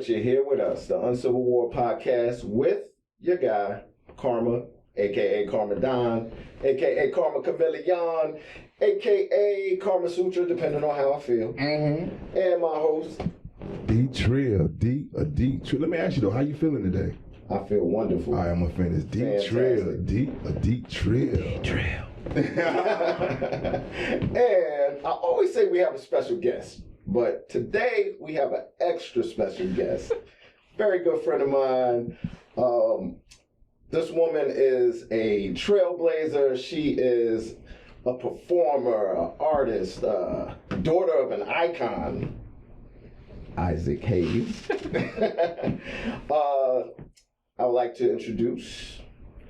but you're here with us, the Uncivil War podcast with your guy, Karma, a.k.a. Karma Don, a.k.a. Karma Chameleon, a.k.a. Karma Sutra, depending on how I feel. Mm-hmm. And my host, D-Trill. Let me ask you though, how you feeling today? I feel wonderful. I am a fan. It's D-Trill. D-Trill. And I always say we have a special guest, but today we have an extra special guest. Very good friend of mine. This woman is a trailblazer. She is a performer, an artist, daughter of an icon, Isaac Hayes. I would like to introduce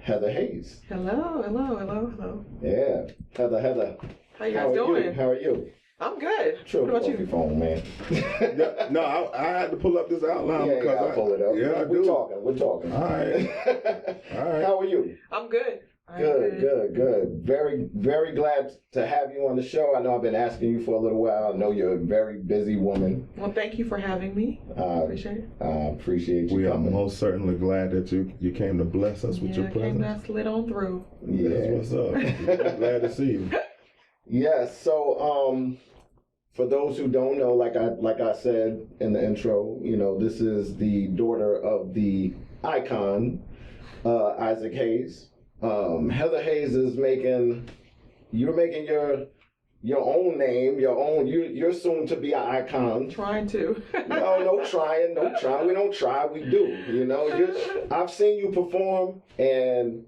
Heather Hayes. Hello. Yeah, Heather. How you guys doing? How are you? I'm good. What about you? Your phone, man. I had to pull up this outline because I'll pull it up. Yeah, We're talking. All right. How are you? I'm good. Good. Very, very glad to have you on the show. I know I've been asking you for a little while. I know you're a very busy woman. Well, thank you for having me. Appreciate it. I appreciate you We coming. are most certainly glad that you came to bless us with your presence. I slid on through. Yeah. That's what's up. Glad to see you. Yes. So, for those who don't know, like I said in the intro, this is the daughter of the icon, Isaac Hayes. Heather Hayes is making your own name, you're soon to be an icon. Trying to. No trying. We don't try, we do. I've seen you perform and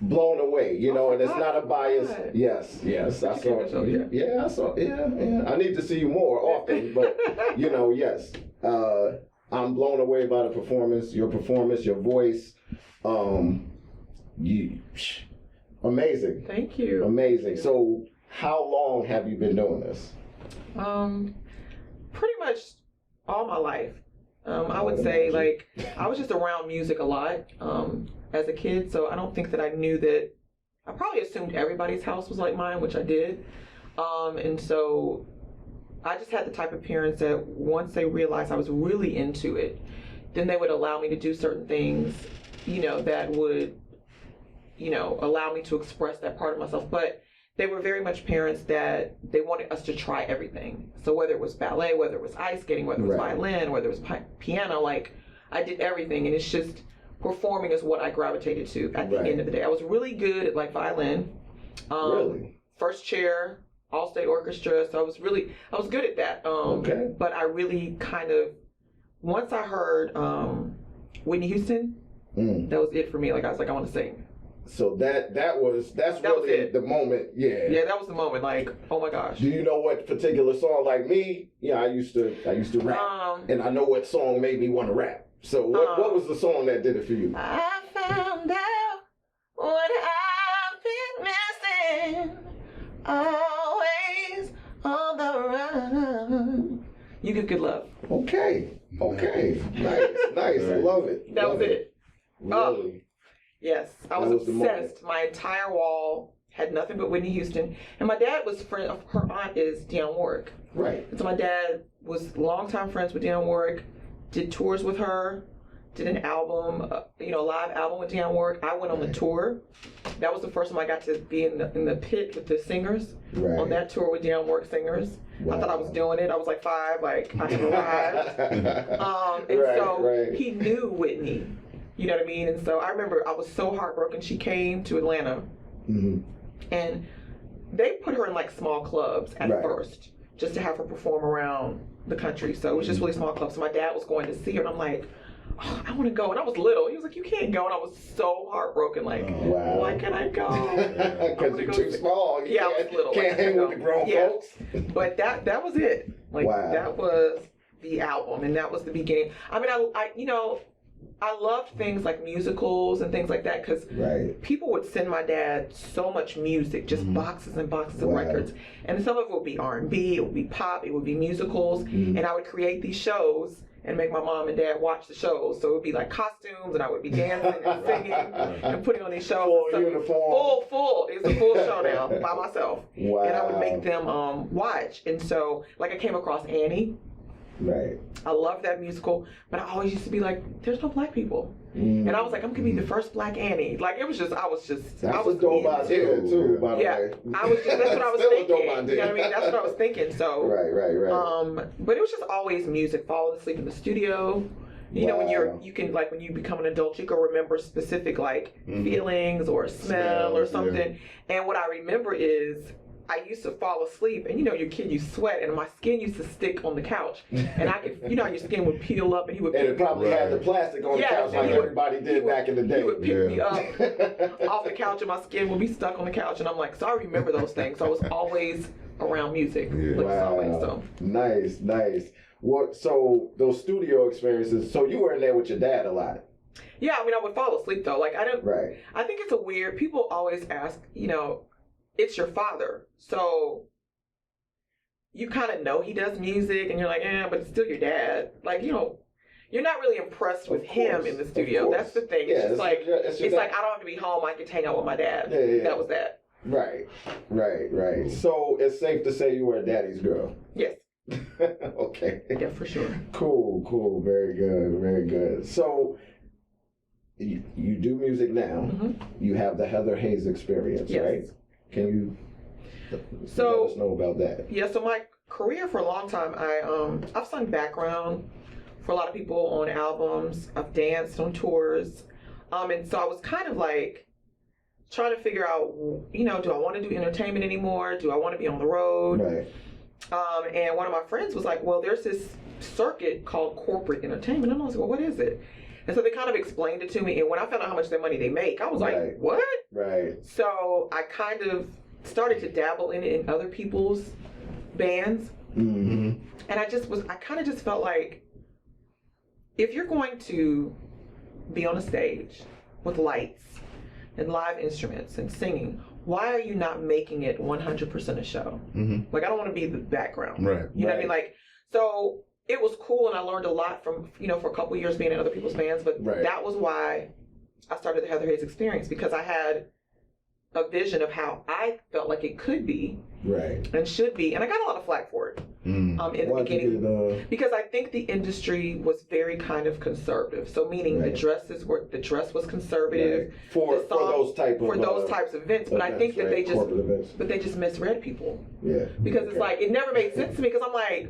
blown away, and it's not a bias. God. Yes, I saw it. Yeah, I saw it. Yeah. I need to see you more often, but yes. I'm blown away by the performance, your voice. Amazing. Thank you. Amazing. So how long have you been doing this? Pretty much all my life. I would say I was just around music a lot as a kid, so I don't think that I knew that. I probably assumed everybody's house was like mine, which I did. And so I just had the type of parents that once they realized I was really into it, then they would allow me to do certain things, that would, allow me to express that part of myself. But they were very much parents that they wanted us to try everything. So whether it was ballet, whether it was ice skating, whether it was violin, whether it was piano, I did everything. And it's just performing is what I gravitated to at the end of the day. I was really good at violin. Really? First chair, all state orchestra. So I was good at that. But I really kind of, once I heard Whitney Houston, that was it for me. I was like, I want to sing. So that's really the moment. Yeah, that was the moment. Oh my gosh. Do you know what particular song? Like me, I used to rap, and I know what song made me want to rap. So what was the song that did it for you? I found out what I've been missing, always on the run. You Give Good Love. Okay. Nice. I love it. That was it. Really? Yes, I was obsessed. My entire wall had nothing but Whitney Houston. And my dad was her aunt is Dionne Warwick. Right. And so my dad was longtime friends with Dionne Warwick, did tours with her, did an album, a live album with Dionne Warwick. I went on the tour. That was the first time I got to be in the pit with the singers on that tour with Dionne Warwick singers. Wow. I thought I was doing it. I was 5, I had arrived. And he knew Whitney. You know what I mean? And so I remember I was so heartbroken. She came to Atlanta, and they put her in small clubs at first, just to have her perform around the country. So it was just really small clubs. So my dad was going to see her, and I'm like, I want to go. And I was little. He was like, you can't go. And I was so heartbroken. Why can't I go? Because you're too small. I was little. Can't hang with the grown folks. But that was it. That was the album, and that was the beginning. I mean, I loved things like musicals and things like that because people would send my dad so much music, just boxes and boxes of records. And some of it would be R&B, it would be pop, it would be musicals. And I would create these shows and make my mom and dad watch the shows. So it would be costumes, and I would be dancing and singing and putting on these shows. Full uniform. Full. It's a full show now by myself. Wow. And I would make them watch. And so, I came across Annie. Right. I love that musical, but I always used to be like, there's no black people. And I was like, I'm gonna be the first black Annie. Like I was That's a dope idea too, by the yeah, way. that's what I was Still a thinking. dope idea. You know what I mean? That's what I was thinking. So Right. but it was just always music, falling asleep in the studio. You know, when when you become an adult, you can remember specific like feelings or smell or something. Yeah. And what I remember is I used to fall asleep, and you're a kid, you sweat, and my skin used to stick on the couch, and I could, how your skin would peel up, and he would. And it probably had the plastic on the couch like everybody did back in the day. He would pick me up off the couch, and my skin would be stuck on the couch, and I'm like, so I remember those things. So I was always around music. Yeah. Always, so. Nice. What? So those studio experiences. So you were in there with your dad a lot. Yeah, I mean, I would fall asleep though. Like I don't. Right. I think it's a weird. People always ask, it's your father, so you kind of know he does music, and you're like, but it's still your dad. Like, you're not really impressed with him in the studio. That's the thing. Yeah, it's like I don't have to be home. I can hang out with my dad. Yeah. That was that. Right. So it's safe to say you were a daddy's girl. Yes. Okay. Yeah, for sure. Cool. Very good. So you do music now. Mm-hmm. You have the Heather Hayes experience, right? Can you let us know about that? Yeah, so my career for a long time, I've sung background for a lot of people on albums. I've danced on tours. And so I was kind of like trying to figure out, do I want to do entertainment anymore? Do I want to be on the road? Right. And one of my friends was like, well, there's this circuit called corporate entertainment. And I was like, well, what is it? And so they kind of explained it to me. And when I found out how much money they make, I was like, what? Right. So I kind of started to dabble in it in other people's bands. Mm-hmm. And I kind of just felt like if you're going to be on a stage with lights and live instruments and singing, why are you not making it 100% a show? Mm-hmm. Like, I don't want to be the background. Right. You know what I mean? Like, so it was cool, and I learned a lot from, for a couple years being in other people's bands, but that was why I started the Heather Hayes experience, because I had a vision of how I felt like it could be and should be, and I got a lot of flack for it in the beginning, because I think the industry was very kind of conservative. So meaning the dress was conservative for those types of events, but I think that they just misread people. Yeah, because it's like it never made sense to me, because I'm like,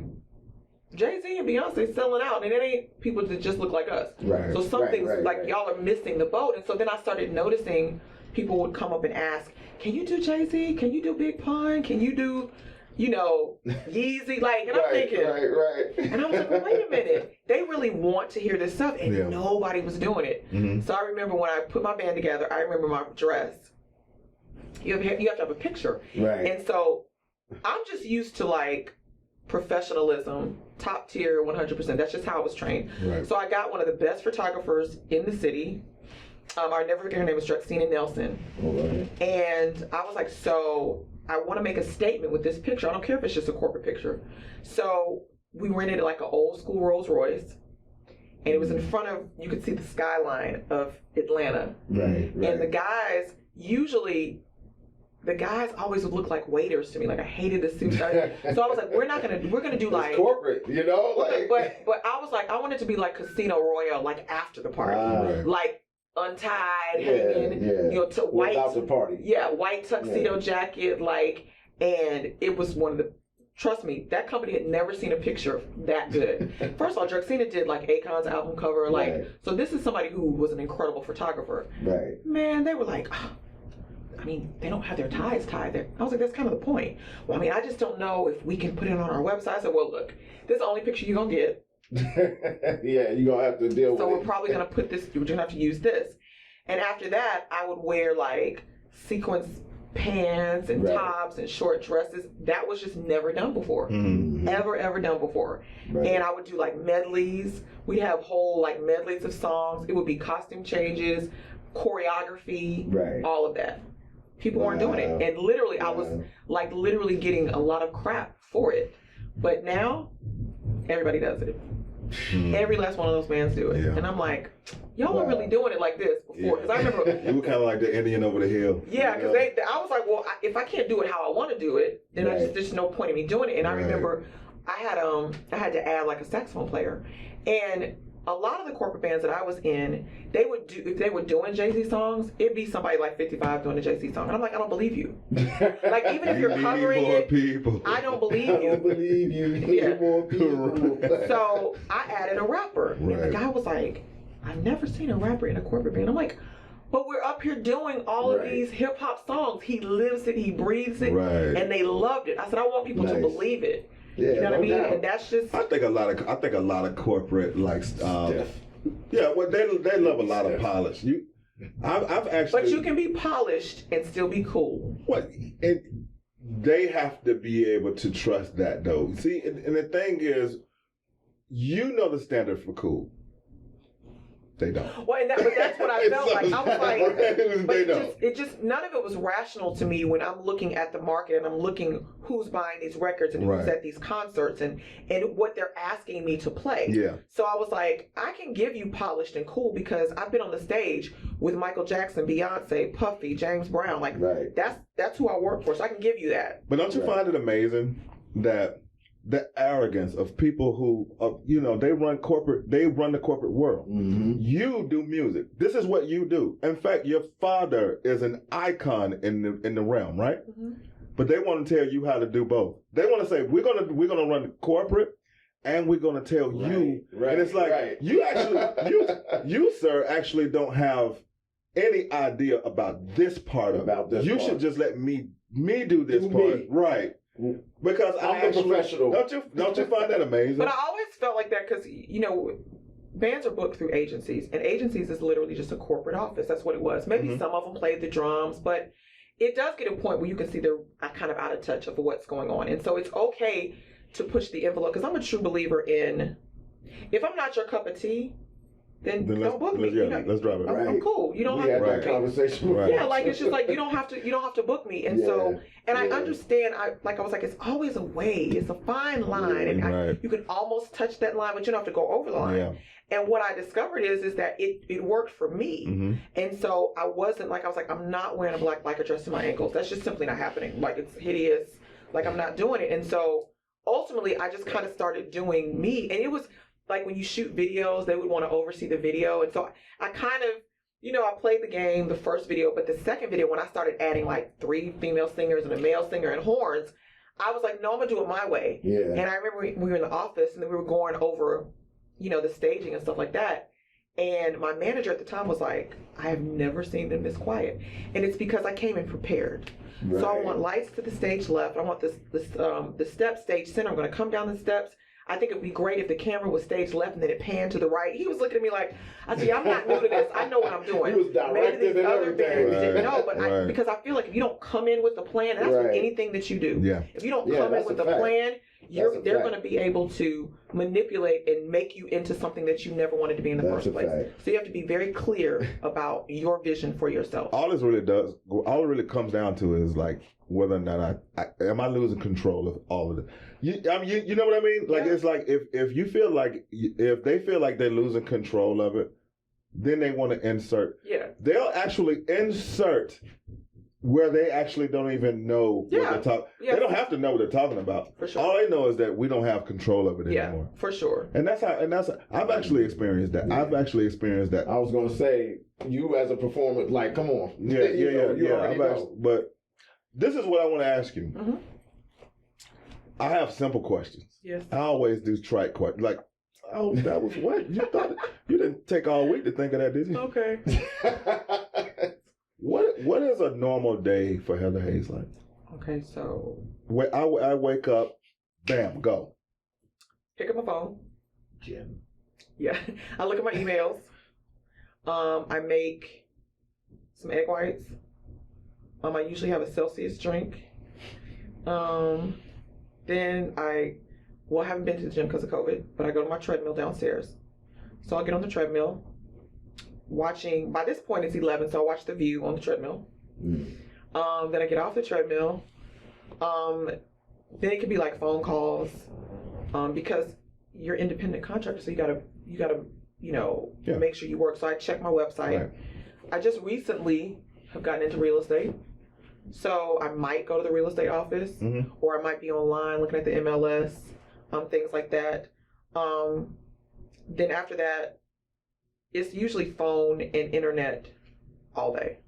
Jay-Z and Beyonce selling out, and it ain't people that just look like us. Right. So something's y'all are missing the boat. And so then I started noticing people would come up and ask, can you do Jay-Z? Can you do Big Pun? Can you do, Yeezy? Like, and I'm thinking, and I was like, well, wait a minute. They really want to hear this stuff, and nobody was doing it. Mm-hmm. So I remember when I put my band together, I remember my dress. You have to have a picture. Right. And so I'm just used to like professionalism, top tier, 100%. That's just how I was trained. Right. So I got one of the best photographers in the city. I'll never forget her name was Regina Nelson. And I was like, so I want to make a statement with this picture. I don't care if it's just a corporate picture. So we rented like an old school Rolls Royce, and it was in front of, you could see the skyline of Atlanta. Right. And the guys always would look like waiters to me. Like I hated the suits. So I was like, we're gonna do like corporate, but I was like, I wanted to be like Casino Royale, like after the party, like untied, hanging, white without the party. Yeah, white tuxedo jacket, like, and it was one of the. Trust me, that company had never seen a picture that good. First of all, Drexina did like Akon's album cover, like, so this is somebody who was an incredible photographer. Right. Man, they were like, I mean, they don't have their ties tied there. I was like, that's kind of the point. Well, I mean, I just don't know if we can put it on our website. I said, well, look, this is the only picture you're going to get. Yeah, you're going to have to deal with it. So we're probably going to put this, we're going to have to use this. And after that, I would wear like sequins pants and tops and short dresses. That was just never done before. Mm-hmm. Ever done before. And I would do like medleys. We'd have whole like medleys of songs. It would be costume changes, choreography, all of that. People weren't doing it. And literally, I was like literally getting a lot of crap for it. But now, everybody does it. Every last one of those bands do it. Yeah. And I'm like, y'all weren't really doing it like this before. Because I remember. You were kind of like the Indian over the hill. Yeah, because I was like, well, if I can't do it how I want to do it, then there's no point in me doing it. And I remember I had to add like a saxophone player, and a lot of the corporate bands that I was in, if they were doing Jay-Z songs, it'd be somebody like 55 doing a Jay-Z song. And I'm like, I don't believe you. Like, even if you're covering it, people. I don't believe you. I don't believe you. You need more people. So I added a rapper. Right. And the guy was like, I've never seen a rapper in a corporate band. I'm like, but we're up here doing all of these hip hop songs. He lives it, he breathes it, and they loved it. I said, I want people to believe it. Yeah, you know what I mean? doubt. And that's just. I think a lot of corporate well, they love a lot of polish. I've actually. But you can be polished and still be cool. What? And they have to be able to trust that, though. See, and the thing is, you know the standard for cool. They don't. Well, but that's what I felt like. I was like, but they don't. it just none of it was rational to me when I'm looking at the market and I'm looking who's buying these records and who's at these concerts and what they're asking me to play. Yeah. So I was like, I can give you polished and cool because I've been on the stage with Michael Jackson, Beyonce, Puffy, James Brown. Like that's who I work for. So I can give you that. But don't you find it amazing that the arrogance of people who, they run the corporate world. Mm-hmm. You do music. This is what you do. In fact, your father is an icon in the realm, right? Mm-hmm. But they want to tell you how to do both. They want to say we're gonna run corporate, and we're gonna tell you. And it's like you actually, you sir, actually don't have any idea about this part about this. You should just let me do this part, right? Because I'm the professional. Don't you find that amazing? But I always felt like that because bands are booked through agencies, and agencies is literally just a corporate office. That's what it was. Maybe some of them played the drums, but it does get a point where you can see they're kind of out of touch of what's going on, and so it's okay to push the envelope. Because I'm a true believer in, if I'm not your cup of tea, then don't book me. Let's drive it. I'm cool. You don't have to book book me. Conversation. Yeah, like it's just like you don't have to book me. And so, and I understand. I was like, it's always a way. It's a fine line, and you can almost touch that line, but you don't have to go over the line. Yeah. And what I discovered is that it worked for me. Mm-hmm. And so I was like, I'm not wearing a black biker dress to my ankles. That's just simply not happening. Like, it's hideous. Like, I'm not doing it. And so ultimately, I just kind of started doing me, and it was. Like when you shoot videos, they would want to oversee the video. And so I kind of, I played the game, the first video, but the second video, when I started adding like 3 female singers and a male singer and horns, I was like, no, I'm going to do it my way. Yeah. And I remember we were in the office and then we were going over, the staging and stuff like that. And my manager at the time was like, I have never seen them this quiet. And it's because I came in prepared. Right. So I want lights to the stage left. I want the step stage center. I'm going to come down the steps. I think it'd be great if the camera was staged left and then it panned to the right. He was looking at me like, I said, I'm not new to this. I know what I'm doing. He was directed and everything. Didn't know, but because I feel like if you don't come in with a plan, and that's with anything that you do. Yeah. If you don't come in with a plan, they're going to be able to manipulate and make you into something that you never wanted to be in the first place. So you have to be very clear about your vision for yourself. All it really comes down to is like whether or not am I losing control of all of it. You know what I mean? Like it's like if you feel like if they feel like they're losing control of it, then they want to insert. Yeah. They'll actually insert where they actually don't even know what they're talking. Yeah. They don't have to know what they're talking about. For sure. All they know is that we don't have control of it anymore. Yeah, for sure. And that's I've actually experienced that. Yeah. I've actually experienced that. I was gonna say, you as a performer, like, come on. Yeah. But this is what I want to ask you. Mm-hmm. I have simple questions. Yes. I always do trite questions. Like, oh, that was what? You thought you didn't take all week to think of that, did you? Okay. What is a normal day for Heather Hayes like? Okay, so I wake up, bam, go. Pick up my phone. Gym. Yeah, I look at my emails. I make some egg whites. I usually have a Celsius drink. Then I haven't been to the gym because of COVID, but I go to my treadmill downstairs. So I'll get on the treadmill. Watching, by this point it's 11, so I watch The View on the treadmill. Then I get off the treadmill. Then it could be like phone calls, because you're independent contractor, so you gotta make sure you work. So I check my website. Right. I just recently have gotten into real estate, so I might go to the real estate office, or I might be online looking at the MLS. things like that. Then after that, it's usually phone and internet all day.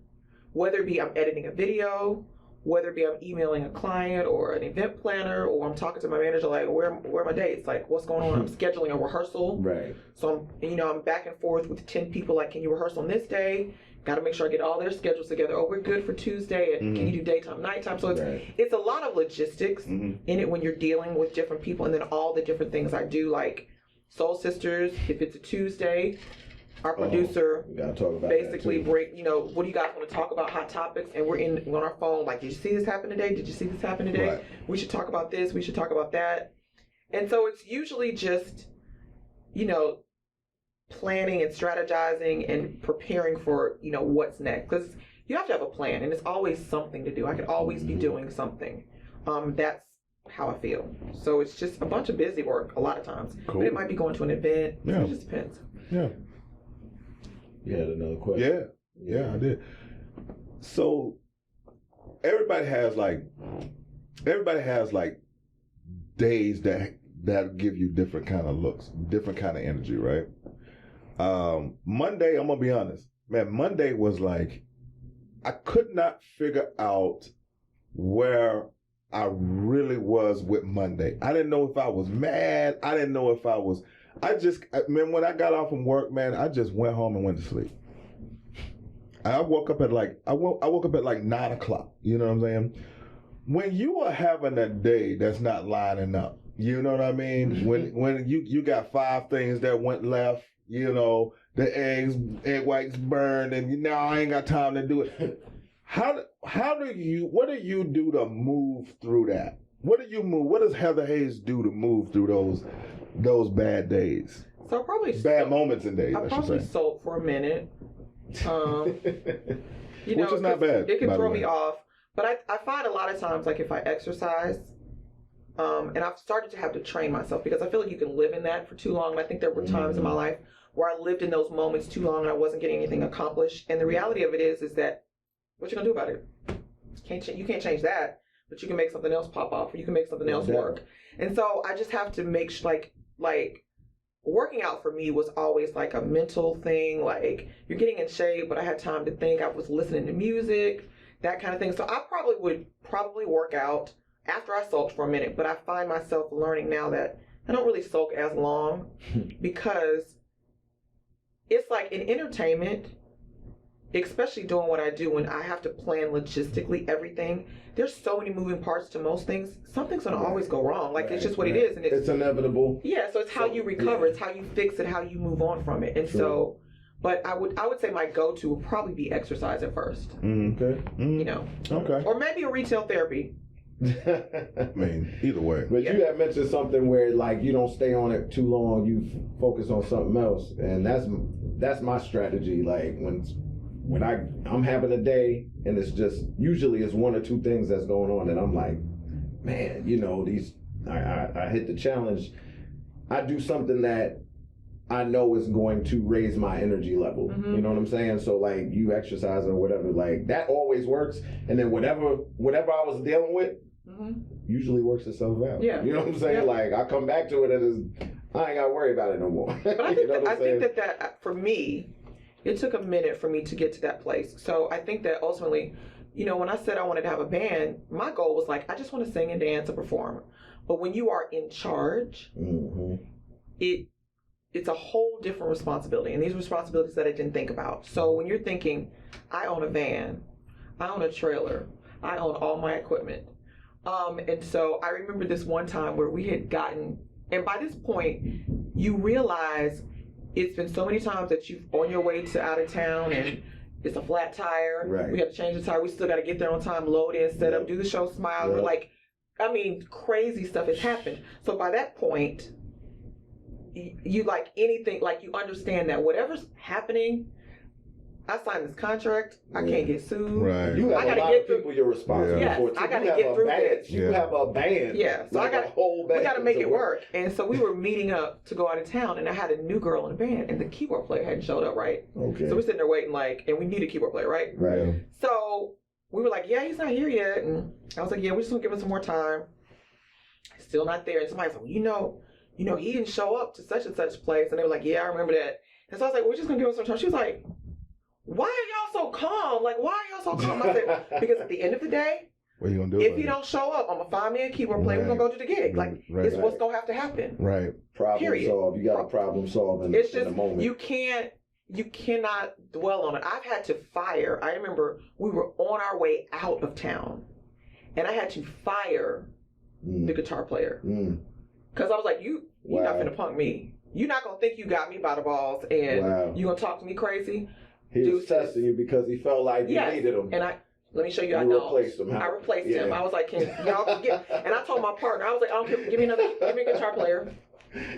Whether it be I'm editing a video, whether it be I'm emailing a client or an event planner, or I'm talking to my manager like, where are my dates? Like, what's going on? I'm scheduling a rehearsal. Right. So I'm back and forth with 10 people. Like, can you rehearse on this day? Got to make sure I get all their schedules together. Oh, we're good for Tuesday. And can you do daytime, nighttime? So it's a lot of logistics in it when you're dealing with different people, and then all the different things I do, like Soul Sisters. If it's a Tuesday, our producer basically break, what do you guys want to talk about, hot topics, and we're on our phone like, did you see this happen today? Did you see this happen today? Right. We should talk about this. We should talk about that. And so it's usually just, planning and strategizing and preparing for, what's next. Because you have to have a plan, and it's always something to do. I could always be doing something. That's how I feel. So it's just a bunch of busy work a lot of times. Cool. But it might be going to an event. Yeah. So it just depends. Yeah. You had another question? Yeah, I did. So everybody has like days that give you different kind of looks, different kind of energy, right? Monday, I'm gonna be honest, man. Monday was like, I could not figure out where I really was with Monday. I didn't know if I was mad. I didn't know if I was. When I got off from work, man, I just went home and went to sleep. I woke up at like 9 o'clock. You know what I'm saying? When you are having a day that's not lining up, you know what I mean? When you got 5 things that went left, the egg whites burned, and now I ain't got time to do it. What do you do to move through that? What does Heather Hayes do to move through those bad days? So bad moments and days. I probably sulk for a minute. Which is not bad. It can throw me off. But I find a lot of times, like if I exercise, and I've started to have to train myself, because I feel like you can live in that for too long. And I think there were times in my life where I lived in those moments too long and I wasn't getting anything accomplished. And the reality of it is that what you gonna do about it? You can't change that, but you can make something else pop off, or you can make something else work. And so I just have to make like working out for me was always like a mental thing. Like, you're getting in shape, but I had time to think. I was listening to music, that kind of thing. So I would work out after I sulked for a minute, but I find myself learning now that I don't really sulk as long, because it's like in entertainment, especially doing what I do, when I have to plan logistically everything, there's so many moving parts to most things. Something's going to always go wrong. Like, it's just what it is. And it's inevitable. Yeah, so it's how you recover. It's how you fix it, how you move on from it. And so, but I would say my go-to would probably be exercise at first. Okay. Okay. Or maybe a retail therapy. I mean, either way. But you had mentioned something where, like, you don't stay on it too long. You focus on something else. And that's my strategy. Like, when I'm having a day and it's just, usually it's 1 or 2 things that's going on, and I'm like, man, I hit the challenge. I do something that I know is going to raise my energy level. You know what I'm saying? So like, you exercising or whatever, like that always works. And then whatever I was dealing with usually works itself out. Yeah. You know what I'm saying? Yeah. Like, I come back to it and I ain't got to worry about it no more. But I think that for me, it took a minute for me to get to that place. So I think that ultimately, when I said I wanted to have a band, my goal was like, I just want to sing and dance and perform. But when you are in charge, it's a whole different responsibility. And these responsibilities that I didn't think about. So when you're thinking, I own a van, I own a trailer, I own all my equipment. And so I remember this one time where we had gotten, and by this point, you realize it's been so many times that you've on your way to out of town and it's a flat tire. Right. We have to change the tire. We still got to get there on time, load in, set up, do the show, smile. We're like, crazy stuff has happened. So by that point, you like anything, like you understand that whatever's happening, I signed this contract. I can't get sued. Right. You have a lot of people you're responsible for. I got to get through this. You have a band. Yeah. So like a whole band. We got to make it work. And so we were meeting up to go out of town, and I had a new girl in the band, and the keyboard player hadn't showed up, right? Okay. So we're sitting there waiting, and we need a keyboard player, right? Right. So we were like, yeah, he's not here yet. And I was like, yeah, we're just going to give him some more time. still not there. And somebody's like, he didn't show up to such and such place. And they were like, yeah, I remember that. And so I was like, we're just gonna give him some time. She was like, why are y'all so calm? Like, why are y'all so calm? I said, because at the end of the day, what you gonna do? If you don't show up, I'm gonna find me a keyboard player. We're gonna go to the gig. Like, it's what's gonna have to happen. Right. Problem solve. You got a problem solve in the moment. You cannot dwell on it. I've had to fire. I remember we were on our way out of town, and I had to fire the guitar player because I was like, you're not gonna punk me. You're not gonna think you got me by the balls, and you gonna talk to me crazy. He was testing you because he felt like you needed him. And let me show you. I replaced him. I replaced him. I was like, can y'all get? And I told my partner, I was like, I don't care. Give me a guitar player.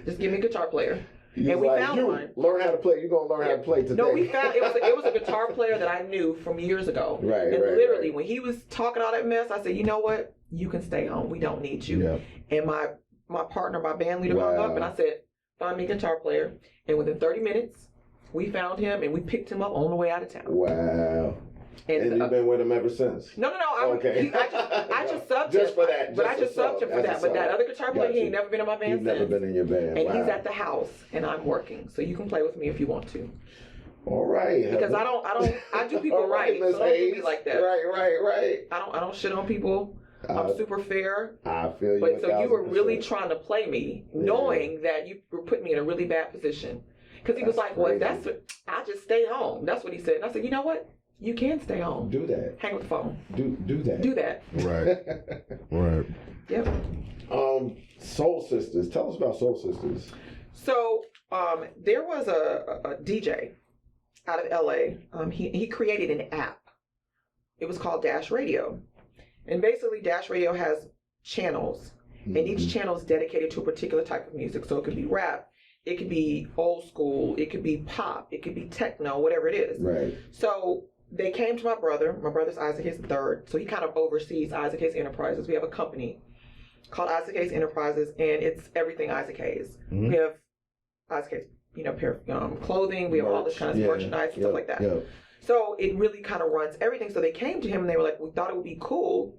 Just give me a guitar player. And we found one. Learn how to play. You're gonna learn how to play today. No, we found it was a guitar player that I knew from years ago. Right. And literally, when he was talking all that mess, I said, you know what? You can stay home. We don't need you. Yeah. And my partner, my band leader, hung up, and I said, find me a guitar player. And within 30 minutes, we found him and we picked him up on the way out of town. Wow. And you've been with him ever since? No. I just subbed just for that. But I just subbed him for that. But that other guitar player, he ain't never been in my band. He's never been in your band. And he's at the house, and I'm working, so you can play with me if you want to. All right. Because I do people right. So don't do me like that. Right. I don't shit on people. I'm super fair. I feel you. But so you were really trying to play me, knowing that you were putting me in a really bad position. Because he was like, well, I'll just stay home. That's what he said. And I said, you know what? You can stay home. Do that. Hang up the phone. Do that. Do that. Right. Yep. Soul Sisters. Tell us about Soul Sisters. So there was a DJ out of LA. He created an app. It was called Dash Radio. And basically Dash Radio has channels. And each channel is dedicated to a particular type of music. So it could be rap. It could be old school. It could be pop. It could be techno, whatever it is. Right. So they came to my brother. My brother's Isaac Hayes III. So he kind of oversees Isaac Hayes Enterprises. We have a company called Isaac Hayes Enterprises, and it's everything Isaac Hayes. We have Isaac Hayes, pair of clothing. We have all this kind of merchandise and stuff like that. Yeah. So it really kind of runs everything. So they came to him and they were like, we thought it would be cool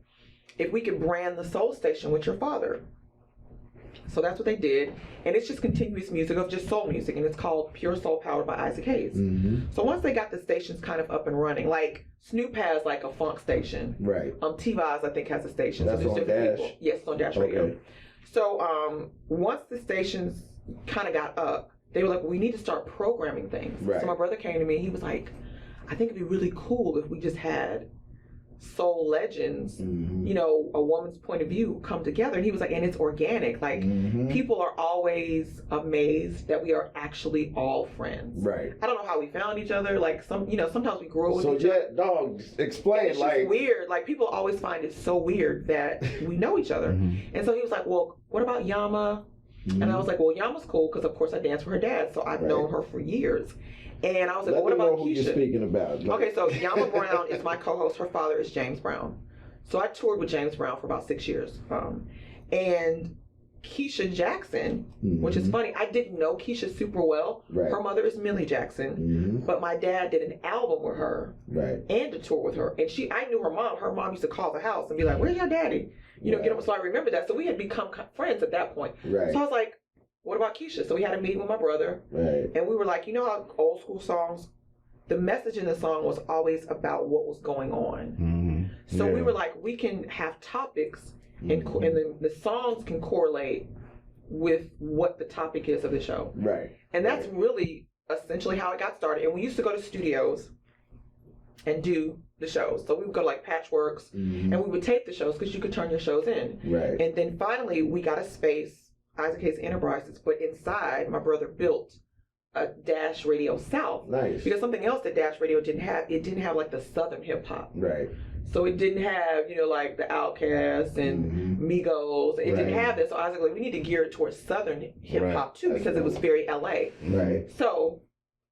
if we could brand the Soul Station with your father. So that's what they did. And it's just continuous music of just soul music. And it's called Pure Soul Powered by Isaac Hayes. So once they got the stations kind of up and running, like Snoop has like a funk station. Right. T-Vaz, I think, has a station. That's so on Dash. People. Yes, it's on Dash Radio. So once the stations kind of got up, they were like, we need to start programming things. Right. So my brother came to me. He was like, I think it'd be really cool if we just had soul legends, a woman's point of view come together. And he was like, and it's organic. Like, people are always amazed that we are actually all friends. Right. I don't know how we found each other. Like, sometimes we grew up with each other. So, dog, explain. It's just weird. Like, people always find it so weird that we know each other. And so he was like, well, what about Yama? And I was like, well, Yama's cool because, of course, I danced with her dad. So I've known her for years. And I was like, well, what about Keisha? Who you're speaking about. Okay, so Yama Brown is my co-host. Her father is James Brown. So I toured with James Brown for about 6 years. And Keisha Jackson, which is funny, I didn't know Keisha super well. Right. Her mother is Millie Jackson. But my dad did an album with her and a tour with her. And I knew her mom. Her mom used to call the house and be like, where's your daddy? Get him. So I remember that. So we had become friends at that point. Right. So I was like, what about Keisha? So we had a meeting with my brother. Right. And we were like, how old school songs, the message in the song was always about what was going on. So we were like, we can have topics and the songs can correlate with what the topic is of the show. Right. And that's really essentially how it got started. And we used to go to studios and do the shows. So we would go to like Patchworks and we would tape the shows because you could turn your shows in. Right. And then finally we got a space, Isaac Hayes Enterprises, but inside my brother built a Dash Radio South. Nice. Because something else that Dash Radio didn't have like the Southern hip hop. Right. So it didn't have, like the Outkast and Migos. It didn't have this. So I was like, we need to gear it towards Southern hip hop too, because it was very LA. Right. So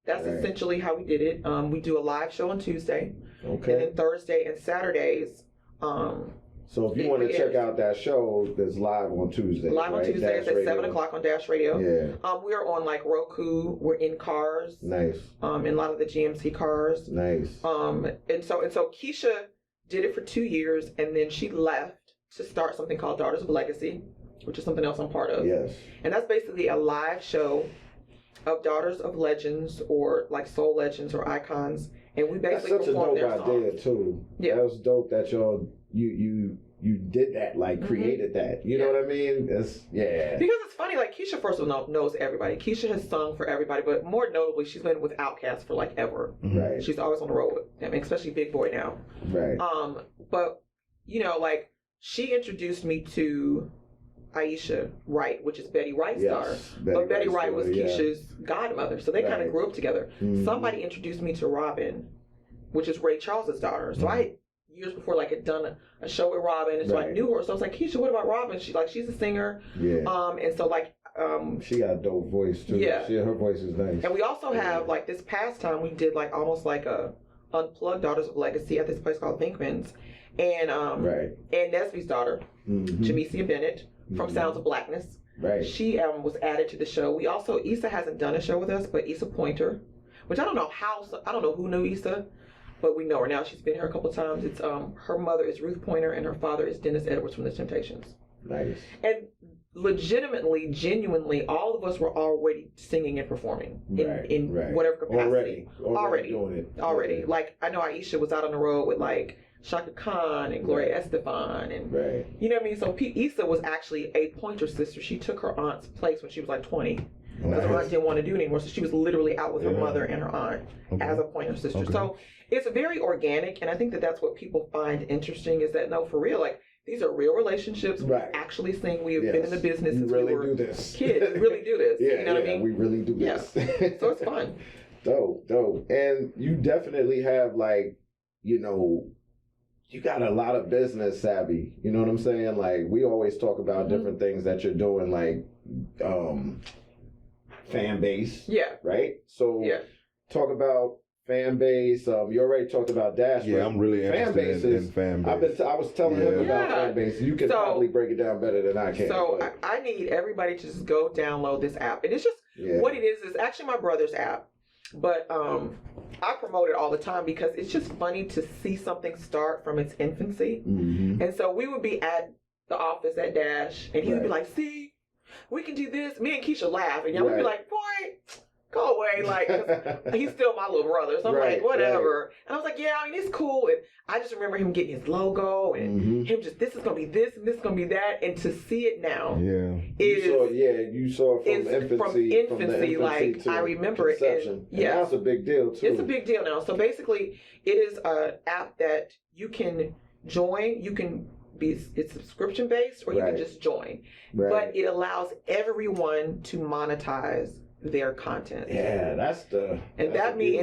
that's essentially how we did it. We do a live show on Tuesday. Okay. And then Thursday and Saturdays. So if you want to check out that show, that's live on Tuesday. Live on Tuesdays at 7 o'clock on Dash Radio. Yeah. We're on like Roku. We're in cars. Nice. In a lot of the GMC cars. Nice. And so Keisha did it for 2 years, and then she left to start something called Daughters of Legacy. which is something else I'm part of. Yes. And that's basically a live show of daughters of legends or like soul legends or icons. And we That's basically such a perform dope their songs. idea too. Yeah. That was dope that y'all you did that, like created that. You know what I mean? It's Because it's funny, like Keisha first of all knows everybody. Keisha has sung for everybody, but more notably, she's been with Outkast for like ever. Right. She's always on the road. I mean, especially Big Boy now. Right. But you know, like she introduced me to Aisha Wright, which is Betty Wright's daughter. But Betty Wright was Keisha's godmother, so they kind of grew up together. Somebody introduced me to Robin, which is Ray Charles's daughter. So I years before like had done a show with Robin, and so I knew her. So I was like, Keisha, what about Robin? She's a singer. Yeah. And so like she got a dope voice too. Yeah. Her voice is nice. And we also have like this past time we did like almost like a unplugged Daughters of Legacy at this place called Vinkman's. And and Nesby's daughter, Jamesia Bennett from Sounds of Blackness. Right. She was added to the show. We also Issa hasn't done a show with us, but Issa Pointer, which I don't know who knew Issa, but we know her now. She's been here a couple times. It's her mother is Ruth Pointer and her father is Dennis Edwards from The Temptations. Nice. And legitimately, genuinely, all of us were already singing and performing in whatever capacity. Already doing it. Already. Like I know Aisha was out on the road with like Shaka Khan and Gloria Estefan and you know what I mean. So Issa was actually a Pointer sister. She took her aunt's place when she was like 20. Because her aunt didn't want to do it anymore, so she was literally out with her mother and her aunt as a Pointer sister. So it's very organic, and I think that that's what people find interesting is that, no, for real, like, these are real relationships. We actually sing. We have been in the business since we were kids. We really do this. You know what I mean? We really do this. So it's fun. Dope. And you definitely have, like, you know, you got a lot of business savvy. You know what I'm saying? Like, we always talk about different things that you're doing, like, fan base. Yeah. Right? So talk about fan base. You already talked about Dash. Yeah, I'm really interested in fan base. I was telling him about fan base. You can probably break it down better than I can. So I need everybody to just go download this app. And it's just what it is actually my brother's app. But I promote it all the time because it's just funny to see something start from its infancy. And so we would be at the office at Dash and he would be like, see, we can do this. Me and Keisha laugh, and y'all would be like, boy, go away. Like, 'cause he's still my little brother. So I'm like, whatever. And I was like, yeah, I mean, it's cool. And I just remember him getting his logo and him just, this is going to be this and this is going to be that. And to see it now you saw it from infancy. Like, I remember it. And that's a big deal, too. It's a big deal now. So basically, it is an app that you can join. You can it's subscription based or you can just join. But it allows everyone to monetize their content. Yeah, and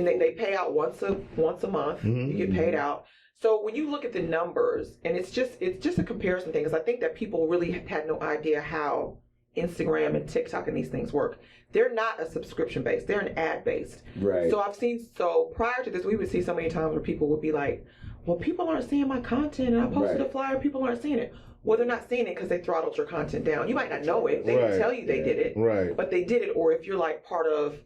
they pay out once a month. You get paid out. So when you look at the numbers, and it's just a comparison thing, because I think that people really had no idea how Instagram and TikTok and these things work. They're not a subscription based. They're an ad based. Right. So prior to this, we would see so many times where people would be like, well, people aren't seeing my content, and I posted a flyer, people aren't seeing it. Well, they're not seeing it because they throttled your content down. You might not know it. They didn't tell you they did it. But they did it. Or if you're like part of,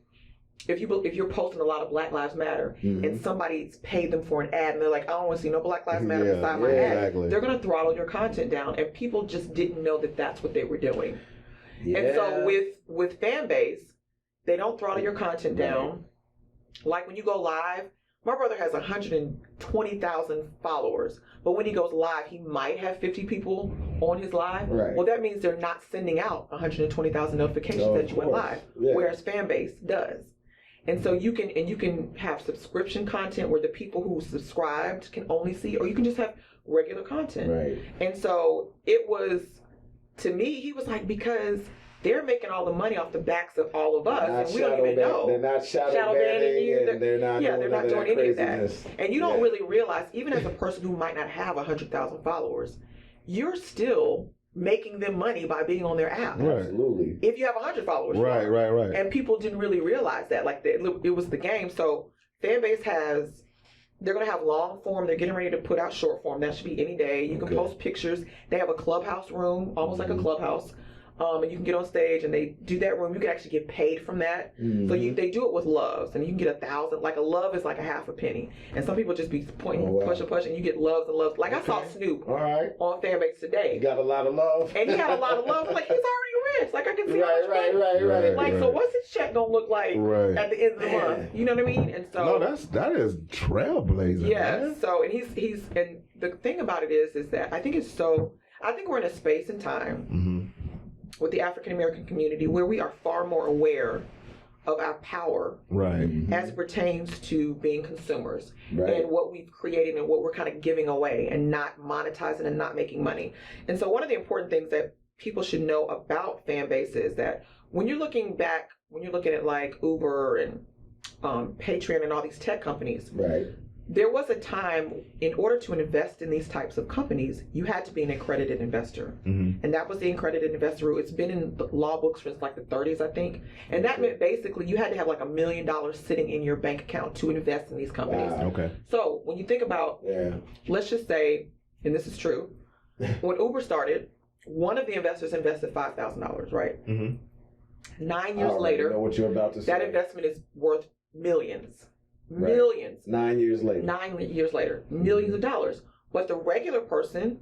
if you're posting a lot of Black Lives Matter and somebody's paid them for an ad and they're like, I don't want to see no Black Lives Matter beside my ad. They're going to throttle your content down. And people just didn't know that that's what they were doing. And so with fan base, they don't throttle your content down. Like when you go live, my brother has 120,000 followers, but when he goes live, he might have 50 people on his live. Right. Well, that means they're not sending out 120,000 notifications that you went live, whereas Fanbase does. And so you can have subscription content where the people who subscribed can only see, or you can just have regular content. Right. And so it was, to me, he was like, because they're making all the money off the backs of all of us, and we don't even know. They're not shadow banning you. They're not doing any of that. And you don't really realize, even as a person who might not have 100,000 followers, you're still making them money by being on their app. Right. Absolutely. If you have 100 followers. Right. And people didn't really realize that. Like, it was the game. So Fanbase they're going to have long form. They're getting ready to put out short form. That should be any day. You can post pictures. They have a clubhouse room, almost like a clubhouse. And you can get on stage and they do that room. You can actually get paid from that. Mm-hmm. So they do it with loves, and you can get 1,000. Like a love is like a half a penny, and some people just be pointing, pushing, and you get loves and loves. Like I saw Snoop on Fanbase today. He got a lot of love, and he had a lot of love. Like he's already rich. Like I can see right. Like so, what's his check gonna look like at the end of the month? You know what I mean? And so that is trailblazing. Yeah. Man. So and he's and the thing about it is that I think we're in a space and time with the African American community where we are far more aware of our power as it pertains to being consumers and what we've created and what we're kind of giving away and not monetizing and not making money. And so one of the important things that people should know about Fanbase is that when you're looking at like Uber and Patreon and all these tech companies, there was a time in order to invest in these types of companies, you had to be an accredited investor. And that was the accredited investor rule. It's been in the law books since like the 30s, I think. And that meant basically you had to have like $1 million sitting in your bank account to invest in these companies. Wow. Okay. So when you think about, let's just say, and this is true, when Uber started, one of the investors invested $5,000, right? 9 years later, know what you're about to say. that investment is worth millions. Millions. 9 years later. 9 years later. Millions of dollars. But the regular person,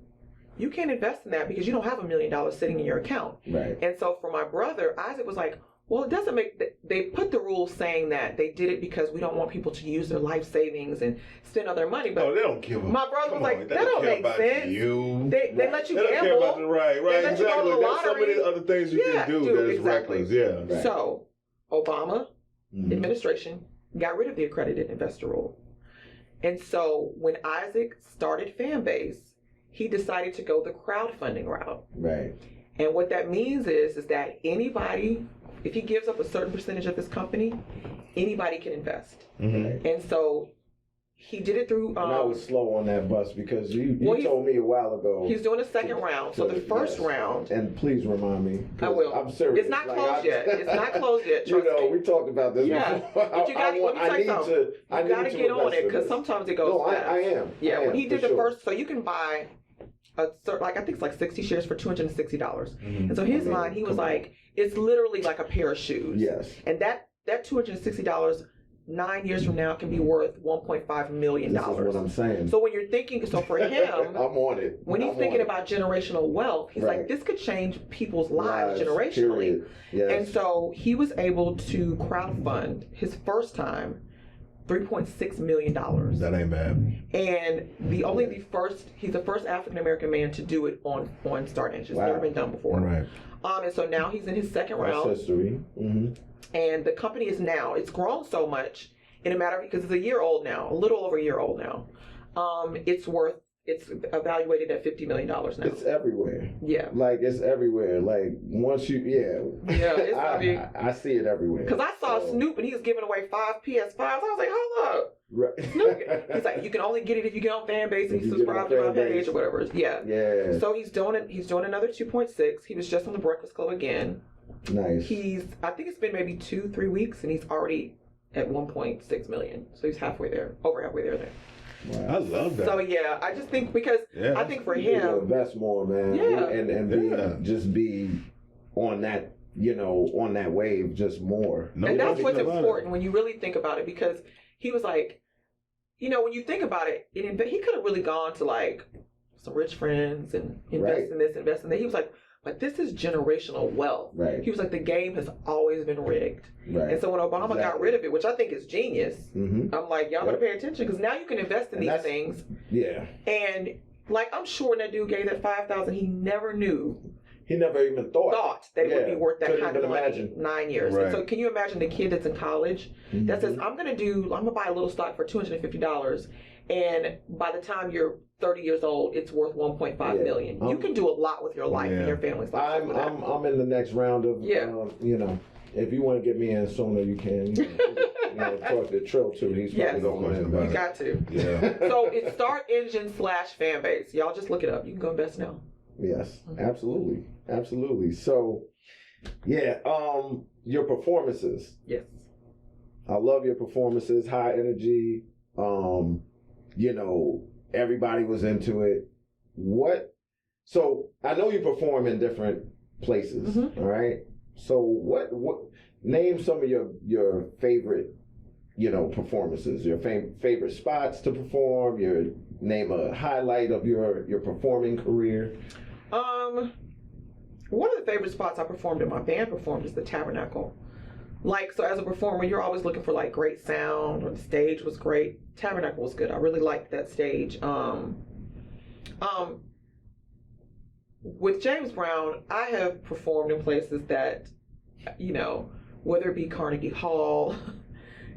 you can't invest in that because you don't have $1 million sitting in your account. Right. And so for my brother, Isaac was like, well, it doesn't make, they put the rules saying that they did it because we don't want people to use their life savings and spend all their money. But they don't give a. my brother was like, that don't make sense. They let you they don't gamble. care about right, They let you go to the There's so lottery. many other things you can do that's exactly. reckless. Yeah. So Obama administration got rid of the accredited investor rule. And so when Isaac started Fanbase, he decided to go the crowdfunding route. Right. And what that means is that anybody, if he gives up a certain percentage of his company, anybody can invest. And so he did it through. And I was slow on that bus because you told me a while ago. He's doing a second round. So the first round. And please remind me. I will. I'm serious. It's not closed yet. It's not closed yet. You know, we talked about this before. But you got to get on it because sometimes it goes fast. I am. Yeah, when he did the first, so you can buy I think it's like 60 shares for $260. And so his mind, he was like, it's literally like a pair of shoes. Yes. And that $260 9 years from now can be worth $1.5 million. This is what I'm saying. So when you're thinking, so for him, I'm on it. When he's thinking about generational wealth, he's like, this could change people's lives generationally. Yes. And so he was able to crowdfund his first time $3.6 million. That ain't bad. And he's the first African American man to do it on Start Engine. It's never been done before. Right. And so now he's in his second round. That's history. And the company it's grown so much in a matter, because it's a year old now, a little over a year old now. It's evaluated at $50 million now. It's everywhere. Yeah. Like, it's everywhere. Like, once you, it's I see it everywhere. Because I saw Snoop and he was giving away 5 PS5s. I was like, hold up. Right. Snoop. He's like, you can only get it if you get on Fanbase and you subscribe to my page or whatever. Yeah. Yeah. So he's doing another 2.6. He was just on the Breakfast Club again. Nice. I think it's been maybe 2-3 weeks and he's already at 1.6 million. So he's halfway there, over halfway there. Wow. I love that. So yeah, I just think because I think for him, invest more, man. Yeah. And be on that, on that wave just more. And that's what's important when you really think about it, because he was like, when you think about it, he could have really gone to like some rich friends and invest in this, invest in that. He was like, but this is generational wealth. Right. He was like, the game has always been rigged. Right. And so when Obama got rid of it, which I think is genius, I'm like, y'all better pay attention, because now you can invest in these things. Yeah. And like, I'm sure when that dude gave that $5,000, he never knew. He never even thought that it would be worth that kind of money. Imagine. 9 years. Right. And so can you imagine the kid that's in college that says, I'm gonna buy a little stock for $250, and by the time you're 30 years old, it's worth $1.5 million. You can do a lot with your life and your family's life. I'm in the next round of if you want to get me in sooner, you can. Talk to Trill too. He's probably going to. You got to. Yeah. So it's Start Engine /Fanbase. Y'all just look it up. You can go invest now. Yes, absolutely. So, your performances. Yes. I love your performances. High energy. Everybody was into it. So I know you perform in different places. Mhm. All right. So what name some of your favorite, performances, your favorite spots to perform, name a highlight of your performing career. One of the favorite spots I performed and my band performed is the Tabernacle. Like, so as a performer, you're always looking for like great sound, or the stage was great. Tabernacle was good. I really liked that stage. With James Brown, I have performed in places that, whether it be Carnegie Hall,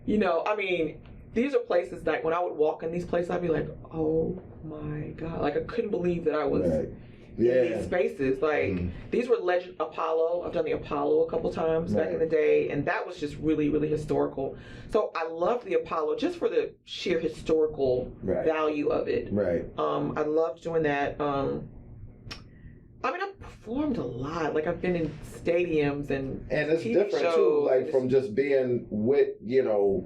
I mean, these are places that when I would walk in these places, I'd be like, oh my God. Like, I couldn't believe that I was in these spaces. Like, these were Legend Apollo. I've done the Apollo a couple times back in the day, and that was just really, really historical. So I loved the Apollo just for the sheer historical value of it. Right. I loved doing that. I mean, I've performed a lot. Like, I've been in stadiums and it's TV different shows. too, like from just being with your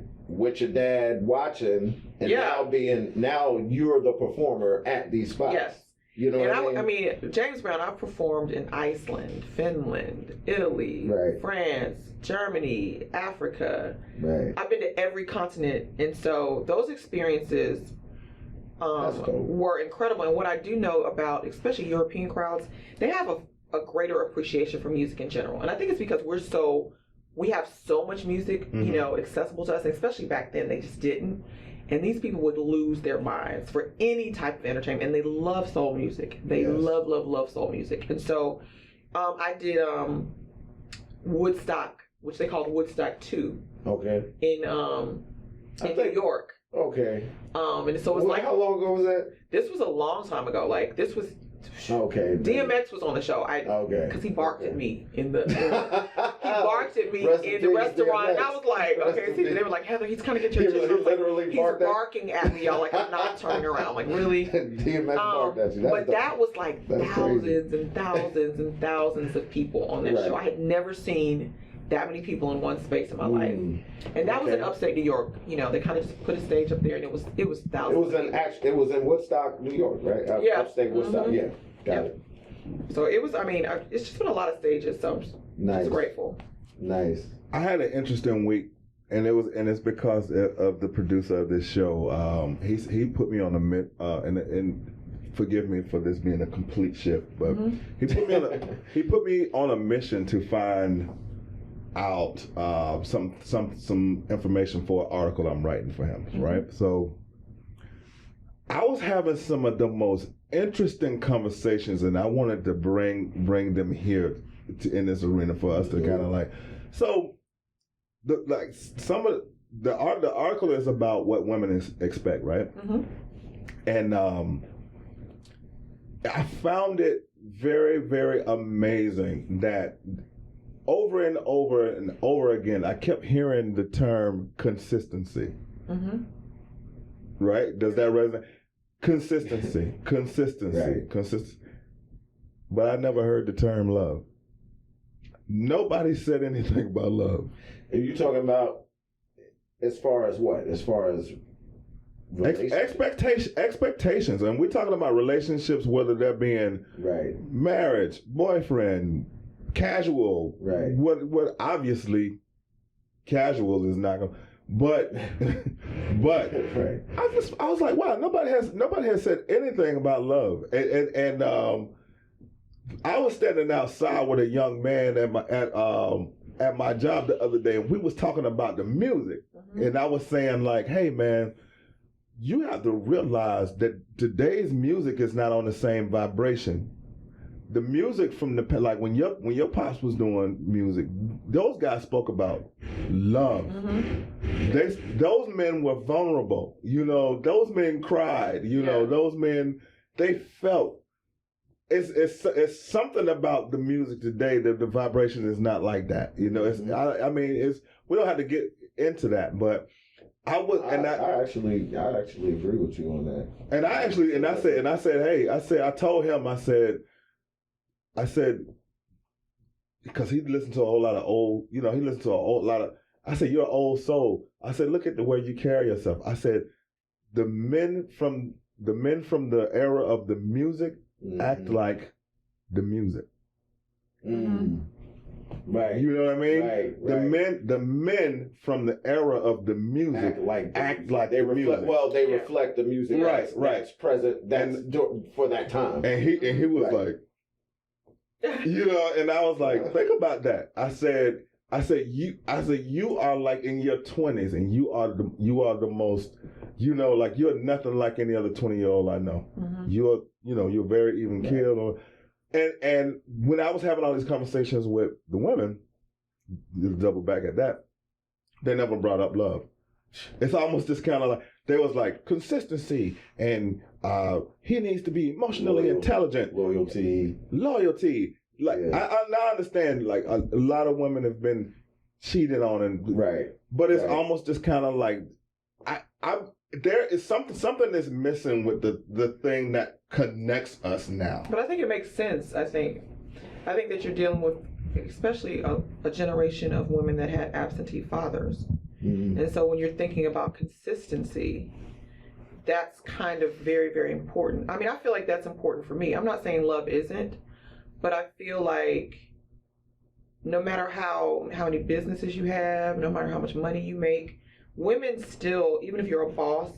dad watching, and now you're the performer at these spots. Yes. You know what I mean? James Brown, I've performed in Iceland, Finland, Italy, France, Germany, Africa. Right. I've been to every continent, and so those experiences were incredible. And what I do know about, especially European crowds, they have a greater appreciation for music in general. And I think it's because we have so much music, accessible to us, and especially back then they just didn't. And these people would lose their minds for any type of entertainment, and they love soul music. They love, love, love soul music. And so I did Woodstock, which they called Woodstock 2. Okay. In New York. Okay. And so it was how long ago was that? This was a long time ago. Like, this was. Okay. DMX was on the show. Because he barked at me he barked at me in the restaurant, and I was like, okay. See, they were like, Heather, he's kind of getting your attention. He's barking at me, y'all. Like, I'm not turning around. Like, really? DMX barked at you. But that was like thousands and thousands and thousands of people on that show. I had never seen that many people in one space in my life, and that was in upstate New York. They kind of just put a stage up there, and it was thousands. It was in Woodstock, New York, right? Upstate Woodstock. Yeah, got it. So it was. I mean, it's just been a lot of stages. So I'm just grateful. Nice. I had an interesting week, and it's because of the producer of this show. He put me on and forgive me for this being a complete shift, but he put me on a mission to find out some information for an article I'm writing for him, right? So I was having some of the most interesting conversations, and I wanted to bring them here in this arena for us to kind of like. So, the article is about what women expect, right? And I found it very, very amazing that over and over and over again, I kept hearing the term consistency. Right? Does that resonate? Consistency. Consistency. But I never heard the term love. Nobody said anything about love. Are you talking about as far as what? As far as expectations. And we're talking about relationships, whether they're being marriage, boyfriend, casual, what obviously casual is not gonna, but I was like, wow, nobody has said anything about love, and I was standing outside with a young man at my job the other day, and we was talking about the music, and I was saying like, hey man, you have to realize that today's music is not on the same vibration. The music from like when your pops was doing music, those guys spoke about love. Those men were vulnerable. Those men cried. Those men, they felt. It's something about the music today that the vibration is not like that. I mean, we don't have to get into that, but I actually agree with you on that. And I said, I told him, I said, because he listened to a whole lot of old, I said, you're an old soul. I said, look at the way you carry yourself. I said, the men from the era of the music act like the music. Mm. Right. You know what I mean? Right. The men from the era of the music act like they the reflect. music. Well, they reflect the music. Right, that's present. That's for that time. And he was like, you know, and I was like, think about that. I said you are like in your 20s, and you are the most, you know, like you're nothing like any other 20-year-old I know. Mm-hmm. You're very even keeled. And when I was having all these conversations with the women, to double back at that, they never brought up love. It's almost just kind of like, they was like, consistency, and he needs to be emotionally intelligent. Loyalty. Like, yeah. I understand, like, a lot of women have been cheated on, and right. But it's almost just kind of like, there is something that's missing with the thing that connects us now. But I think it makes sense. I think that you're dealing with, especially a generation of women that had absentee fathers. Mm-hmm. And so when you're thinking about consistency, that's kind of very, very important. I mean, I feel like that's important for me. I'm not saying love isn't, but I feel like no matter how many businesses you have, no matter how much money you make, women still, even if you're a boss,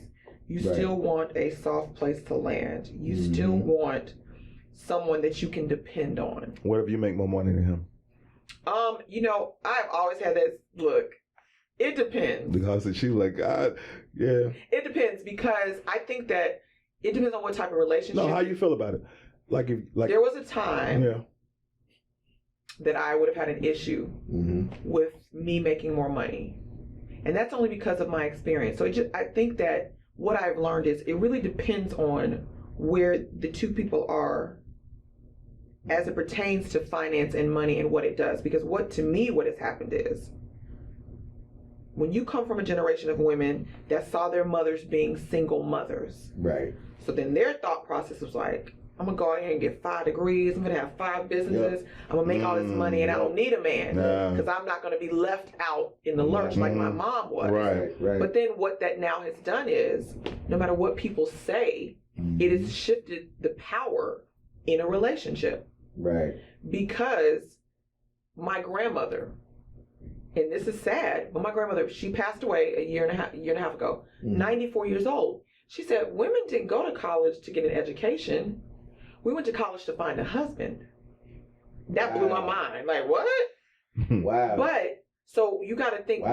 you still want a soft place to land. You still want someone that you can depend on. What if you make more money than him? You know, I've always had this look. It depends. Because she's like, God, yeah. It depends, because I think that it depends on what type of relationship. No, how you feel about it? Like there was a time that I would have had an issue with me making more money. And that's only because of my experience. So I think that what I've learned is it really depends on where the two people are as it pertains to finance and money and what it does. Because what has happened is, when you come from a generation of women that saw their mothers being single mothers. Right. So then their thought process was like, I'm going to go out here and get 5 degrees. I'm going to have 5 businesses. I'm going to make all this money, and I don't need a man because I'm not going to be left out in the lurch like my mom was. Right. But then what that now has done is, no matter what people say, it has shifted the power in a relationship. Right. Because my grandmother, and this is sad, but my grandmother, she passed away a year and a half ago, 94 years old. She said, women didn't go to college to get an education. We went to college to find a husband. That blew my mind. Like, what? Wow. But, so you got to think,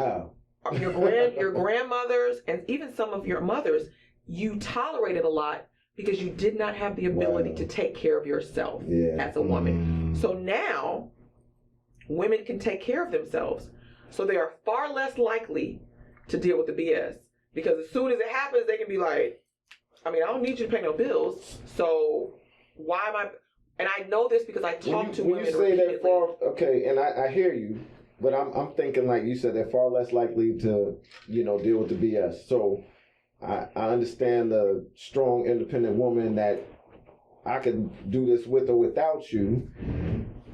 your grandmothers and even some of your mothers, you tolerated a lot because you did not have the ability to take care of yourself as a woman. So now, women can take care of themselves. So they are far less likely to deal with the BS. Because as soon as it happens, they can be like, I mean, I don't need you to pay no bills. So why am I? And I know this because I talk to women. When you say they're far, okay, and I hear you, but I'm thinking, like you said, they're far less likely to, deal with the BS. So I understand the strong, independent woman that I can do this with or without you.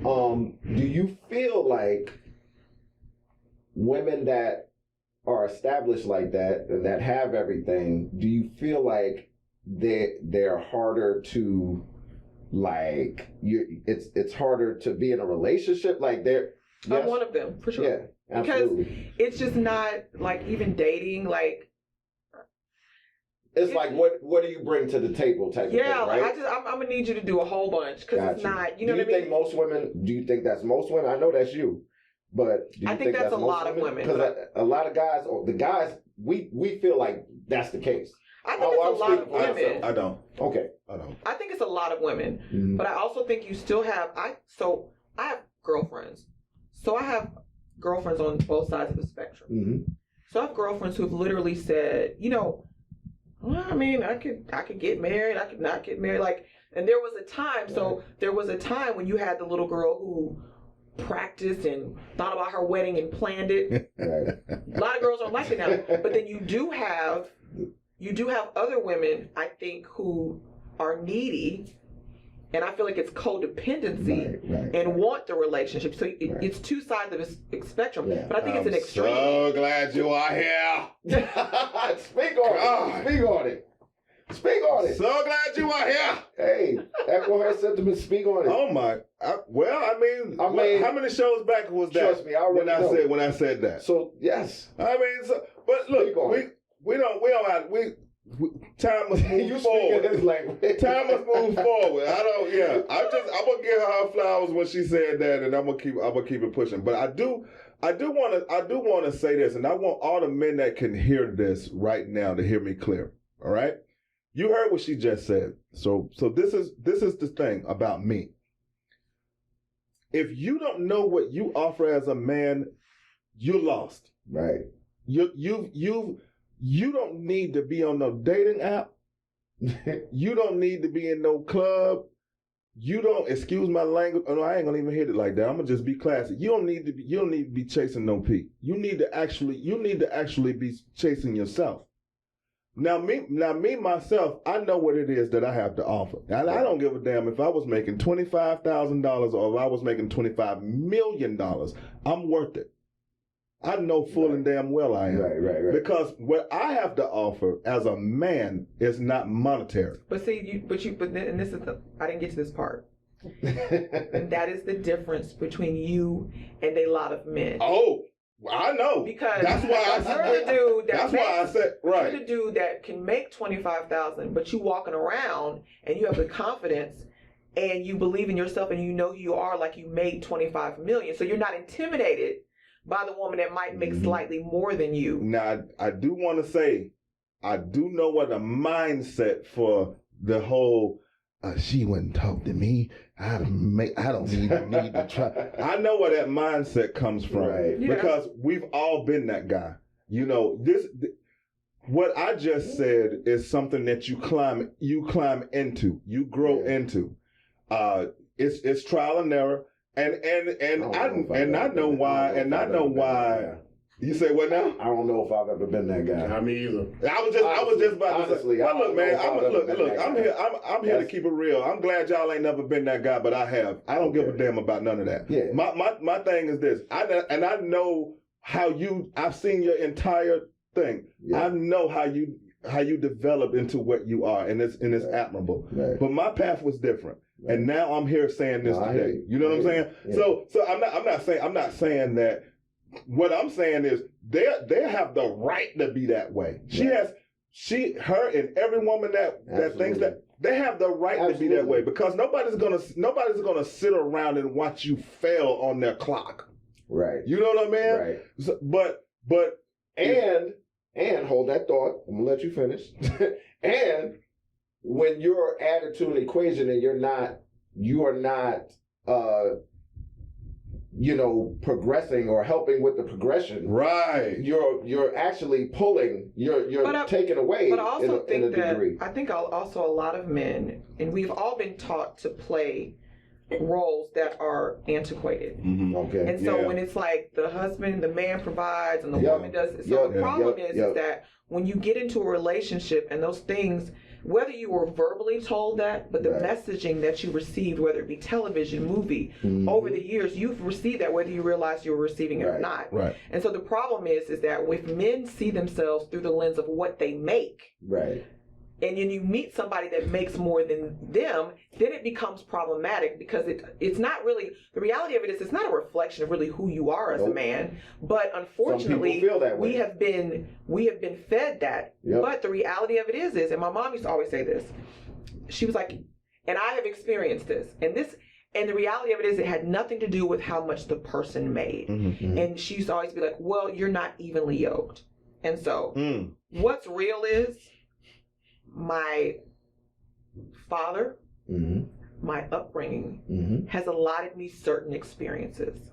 Do you feel like women that are established like that have everything, do you feel like they're harder to, like, it's harder to be in a relationship? Like I'm one of them, for sure. Yeah, absolutely. Because it's just not, like, even dating, like, it's like, what do you bring to the table type of thing, right? like I'm gonna need you to do a whole bunch, because it's not, you know what I mean? Do you think that's most women? I know that's you. But do you think that's a lot of women? Because a lot of guys, we feel like that's the case. I think it's a lot of women. I don't. Okay. I don't. I think it's a lot of women. But I also think you still have, I have girlfriends. So I have girlfriends on both sides of the spectrum. So I have girlfriends who've literally said, well, I mean, I could get married, I could not get married. Like, and there was a time, there was a time when you had the little girl who practiced and thought about her wedding and planned it. Right. A lot of girls don't like it now. But then you do have other women, I think, who are needy, and I feel like it's codependency and want the relationship. So it's two sides of the spectrum. But I think it's an extreme. So glad you are here. Speak on it. Speak on it. So glad you are here. Hey, Echo her sentiments. Speak on it. Oh my! I mean, how many shows back was that? Trust me, I already know. When I said that. So yes. I mean, but look, we don't have time must move forward. His language. Time must move forward. I'm gonna give her flowers when she said that, and I'm gonna keep it pushing. But I do want to say this, and I want all the men that can hear this right now to hear me clear. All right, you heard what she just said. So this is the thing about me. If you don't know what you offer as a man, you're lost. Right. You don't need to be on no dating app. You don't need to be in no club. You don't, excuse my language. Oh, no, I ain't gonna even hit it like that. I'm gonna just be classy. You don't need to be chasing no P. You need to actually be chasing yourself. Now me myself, I know what it is that I have to offer. And I don't give a damn if I was making $25,000 or if I was making $25 million. I'm worth it. I know full and damn well I am. Right. Because what I have to offer as a man is not monetary. But see, and this is I didn't get to this part. And that is the difference between you and a lot of men. Oh, I know. Because that's why I said right. You're the dude that can make $25,000, but you walking around and you have the confidence and you believe in yourself and you know who you are, like you made $25 million. So you're not intimidated by the woman that might make slightly more than you. Now, I do want to say, I do know what a mindset for the whole, she wouldn't talk to me, I don't need to try. I know where that mindset comes from. Right. Yeah. Because we've all been that guy. You know, what I just said is something that you climb into, you grow into. It's trial and error. And I know why. You say what now? I don't know if I've ever been that guy. Not me either. I was just about to say. Well, look, man. I'm here to keep it real. I'm glad y'all ain't never been that guy, but I have. I don't give a damn about none of that. Yeah. My thing is this. I know how I've seen your entire thing. Yeah. I know how you develop into what you are, and it's admirable. Right. But my path was different. Right. And now I'm here saying this today. You know what I'm saying? Yeah. So I'm not saying that. What I'm saying is they have the right to be that way. Her and every woman that thinks that, they have the right to be that way, because nobody's gonna sit around and watch you fail on their clock. Right. You know what I mean? Right. So, but and hold that thought. I'm gonna let you finish. And when you're added to an equation and you are not progressing or helping with the progression. Right. You're actually pulling. You're taking away. But I also in a degree. I think also a lot of men, and we've all been taught to play roles that are antiquated. Mm-hmm. Okay. And so when it's like the man provides and the woman does, so the problem is that when you get into a relationship and those things, whether you were verbally told that, but the messaging that you received, whether it be television, movie, over the years, you've received that whether you realize you were receiving it or not. Right. And so the problem is that if men see themselves through the lens of what they make, right, and then you meet somebody that makes more than them, then it becomes problematic, because it's not really, the reality of it is it's not a reflection of really who you are as a man, but unfortunately feel that way. we have been fed that. Yep. But the reality of it is, and my mom used to always say this, she was like, and I have experienced this, and the reality of it is it had nothing to do with how much the person made. Mm-hmm. And she used to always be like, well, you're not evenly yoked. And so what's real is, my father, my upbringing has allotted me certain experiences.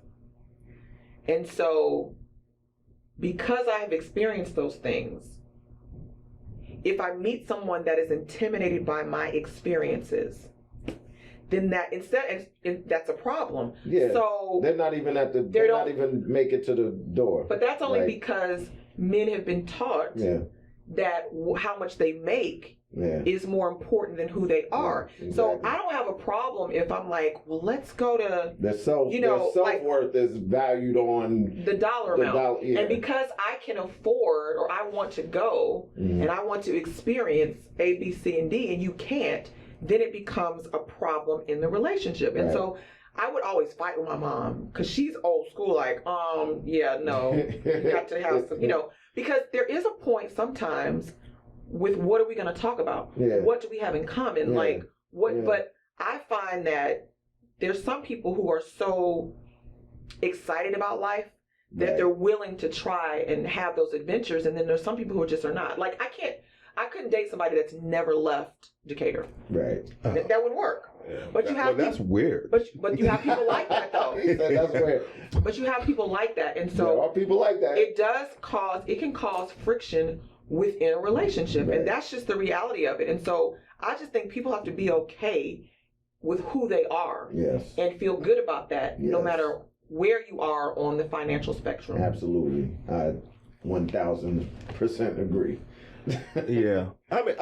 And so because I have experienced those things, if I meet someone that is intimidated by my experiences, then that's a problem. Yeah. So they're not even not even make it to the door. But that's only because men have been taught that how much they make is more important than who they are. Exactly. So I don't have a problem if I'm like, well, let's go to their self-worth is valued on the dollar amount. And because I can afford, or I want to go and I want to experience A, B, C, and D, and you can't, then it becomes a problem in the relationship. And so I would always fight with my mom because she's old school, like, yeah, no, you got to have some, because there is a point sometimes with what are we going to talk about? Yeah. What do we have in common? Yeah. Like, what, Yeah. but I find that there's some people who are so excited about life that they're willing to try and have those adventures, and then there's some people who just are not. Like, I couldn't date somebody that's never left Decatur. Right. That wouldn't work. Yeah. But you have that's weird. But you have people like that though. He said that's weird. But you have people like that, and There are so people like that. it can cause friction within a relationship, Right. and that's just the reality of it. And so I just think people have to be okay with who they are Yes. and feel good about that, no Yes. matter where you are on the financial spectrum. Absolutely. I 1000% agree. Yeah, I mean,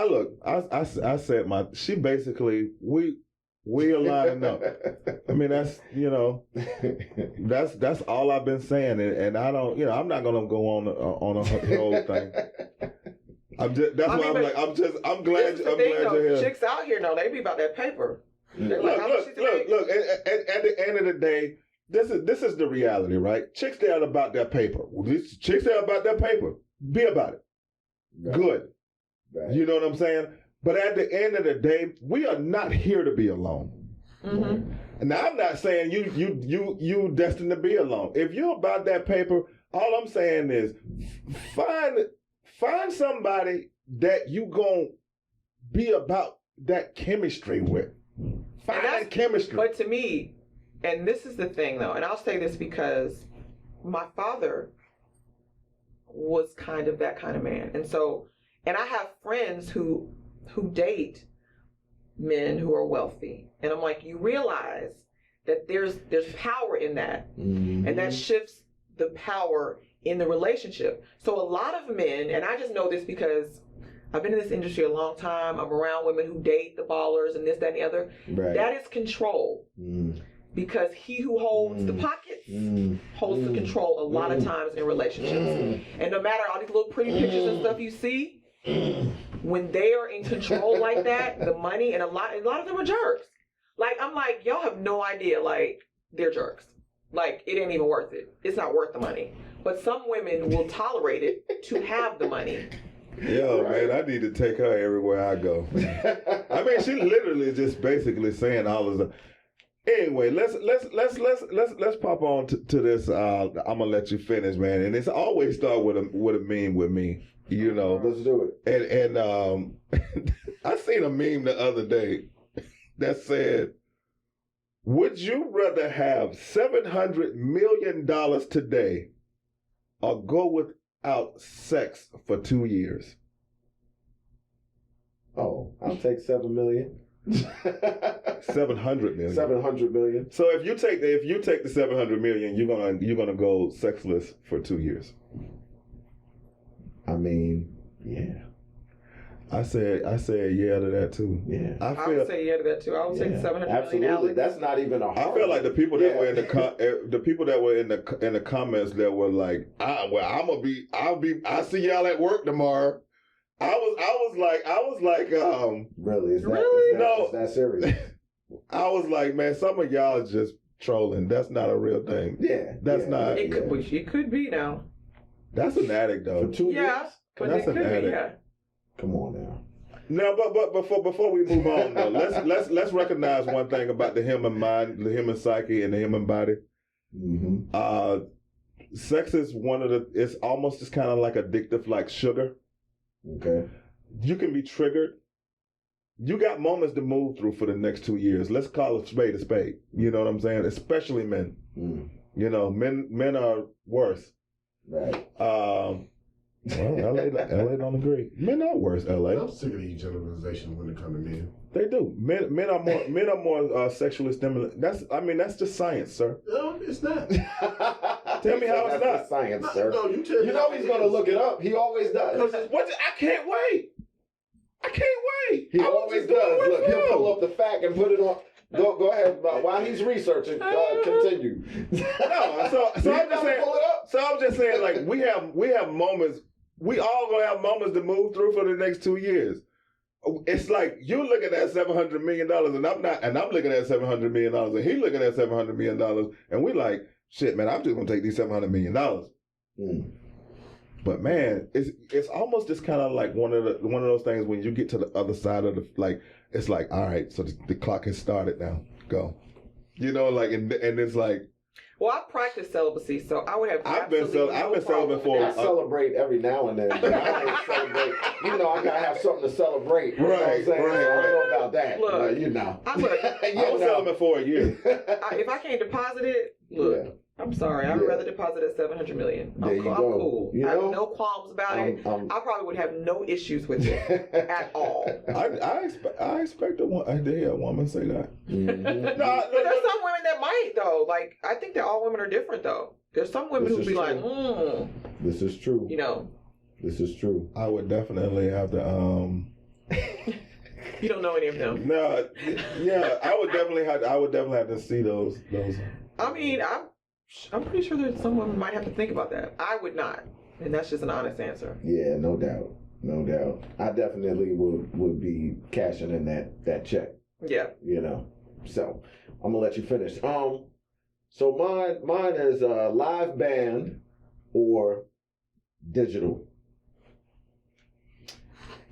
I said she basically we are lining up. I mean, that's that's all I've been saying, and I don't, I'm not gonna go on a whole thing. I'm glad you're here. Chicks out here, no, they be about that paper. They're like, how much she Look. At the end of the day, this is the reality, right? Chicks there about their paper. These chicks there about their paper. Be about it. Right. Good. Right. You know what I'm saying? But at the end of the day, we are not here to be alone. Mm-hmm. Now, I'm not saying you destined to be alone. If you're about that paper, all I'm saying is find somebody that you gonna be about that chemistry with. Find that chemistry. But to me, and this is the thing though, and I'll say this because my father was kind of that kind of man. And I have friends who date men who are wealthy. And I'm like, you realize that there's power in that. Mm-hmm. And that shifts the power in the relationship. So a lot of men, and I just know this because I've been in this industry a long time. I'm around women who date the ballers and this, that, and the other. Right. That is control. Because he who holds the pockets holds the control a lot of times in relationships. And no matter all these little pretty pictures and stuff you see, when they are in control like that, the money, and a lot of them are jerks. Like, I'm like, y'all have no idea, like, they're jerks. Like, it ain't even worth it. It's not worth the money. But some women will tolerate it to have the money. Yo, man, I need to take her everywhere I go. I mean, she literally just basically saying all of the. Anyway, let's pop on to this. I'm gonna let you finish, man. And it's always start with a meme with me, Let's do it. And I seen a meme the other day that said, "Would you rather have $700 million today, or go without sex for 2 years?" Oh, I'll take 7 million. 700 million. 700 million. So if you take the 700 million, you're gonna go sexless for 2 years. I mean, yeah. I said yeah to that too. Yeah. I would say yeah to that too. I would take 700 absolutely. million. Alex. That's not even a hard. I feel like the people that were in the people that were in the comments that were like, I'll see y'all at work tomorrow. I was like, really? Is that serious? I was like, man, some of y'all are just trolling. That's not a real thing. Yeah. That's not. It could be now. That's an addict though. For 2 years? Yeah, but That's it could an be. addict. Yeah. Come on now. No, but before we move on though, let's recognize one thing about the human mind, the human psyche, and the human body. Mm-hmm. Sex is it's almost just kind of like addictive, like sugar. Okay. You can be triggered. You got moments to move through for the next 2 years. Let's call a spade a spade. You know what I'm saying? Especially men. Men are worse. Right. Well, LA don't agree. Men are worse. LA. I'm sick of these generalizations when it comes to men. They do. Men are more sexually stimulated. That's just science, sir. No, it's not. Tell me how it's not. That's science, sir. No, you tell me. You know he's gonna look it up. He always does. I can't wait. He always does. Look, he'll pull up the fact and put it on. Go ahead. While he's researching, continue. No, so I'm just saying. Pull it up. So I'm just saying, like we have moments. We all gonna have moments to move through for the next 2 years. it's like you looking at $700 million and I'm looking at $700 million and he looking at $700 million and we like, shit, man, I'm just gonna take these $700 million. Mm. But man, it's almost just kind of like one of those things when you get to the other side of the, like, it's like, all right, so the clock has started now, go. You know, like, and it's like. Well, I practice celibacy, so I would have I've been celibate for. I celebrate every now and then, but I don't celebrate. You know, I gotta have something to celebrate. You know what I'm saying? Right. I don't know about that. Look, you know. I was celibate for a year. If I can't deposit it, look. Yeah. I'm sorry. I would rather deposit at $700 million. There you go. I'm cool. You I have know? no qualms about it. I probably would have no issues with it at all. I expect a woman say that. Mm-hmm. But there's some women that might though. Like I think that all women are different though. There's some women who be like, This is true. You know. This is true. I would definitely have to. You don't know any of them. No, yeah, I would definitely have to see those. I mean, I'm pretty sure that some women might have to think about that. I would not, and that's just an honest answer. Yeah, no doubt, no doubt. I definitely would be cashing in that check. Yeah. You know, so I'm gonna let you finish. So mine is live band or digital.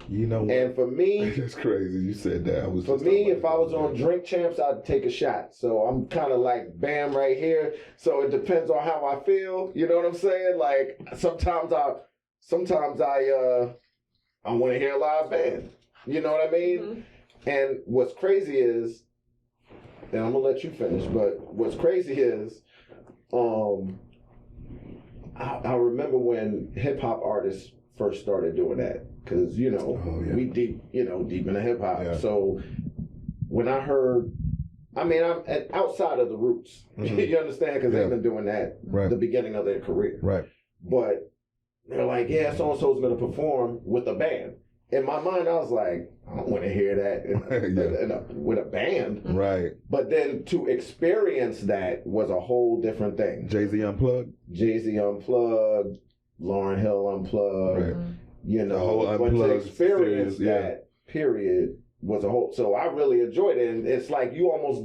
You know what? And for me, that's crazy. You said that. For me, if I was on Drink Champs, I'd take a shot. So I'm kind of like bam right here. So it depends on how I feel. You know what I'm saying? Like sometimes I want to hear a live band. You know what I mean? Mm-hmm. And what's crazy is, and I'm gonna let you finish. But what's crazy is, I remember when hip hop artists first started doing that. Because, you know, we deep in the hip hop. Yeah. So when I heard, I'm outside of the roots. Mm-hmm. You understand? Because they've been doing that the beginning of their career. Right. But they're like, yeah, so-and-so's going to perform with a band. In my mind, I was like, I don't want to hear that with a band. Right. But then to experience that was a whole different thing. Jay-Z Unplugged, Lauryn Hill Unplugged. Right. You know, but to experience that period was a whole. So I really enjoyed it, and it's like you almost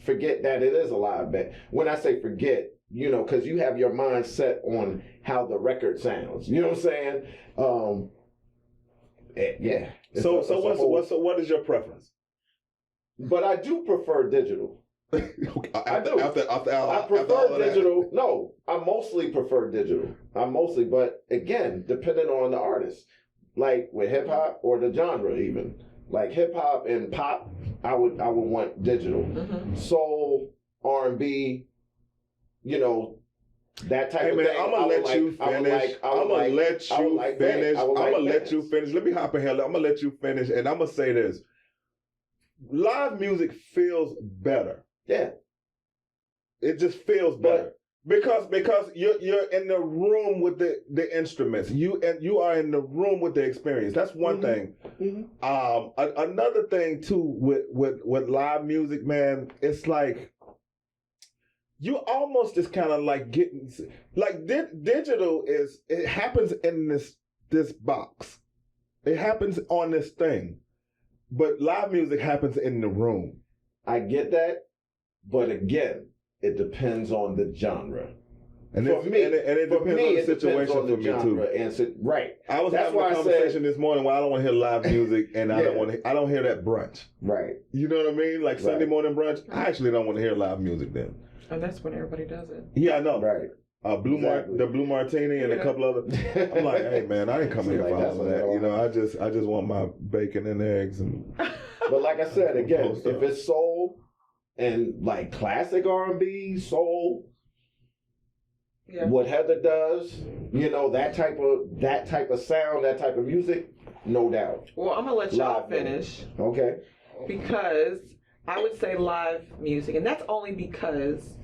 forget that it is a live band. When I say forget, you know, because you have your mind set on how the record sounds. You know what I'm saying? Yeah. So what is your preference? But I do prefer digital. I do. I prefer digital. No, I mostly prefer digital. But again, depending on the artist, like with hip hop or the genre, even like hip hop and pop, I would want digital. Mm-hmm. Soul, R&B, you know, that type of thing. I'm gonna let you finish. I'm gonna let you finish. Let me hop in here. I'm gonna let you finish, and I'm gonna say this: live music feels better. Yeah, it just feels better because you're in the room with the instruments. You are in the room with the experience. That's one thing. Mm-hmm. Another thing too with live music, man, it's like you almost just kind of like getting like digital is. It happens in this box. It happens on this thing, but live music happens in the room. I get that. But again, it depends on the genre. And it depends on the situation for me too. Right. I was having a conversation this morning where I don't want to hear live music and I don't hear that brunch. Right. You know what I mean? Like Sunday morning brunch. I actually don't want to hear live music then. And that's when everybody does it. Yeah, I know. Right. The Blue Martini and a couple other. I'm like, hey man, I didn't come here for all of that. You know, I just want my bacon and eggs and. But like I said again, if it's soul. And like classic R&B, soul, what Heather does, you know, that type of sound, that type of music, no doubt. Well, I'm gonna let y'all finish. Okay. Because I would say live music, and that's only because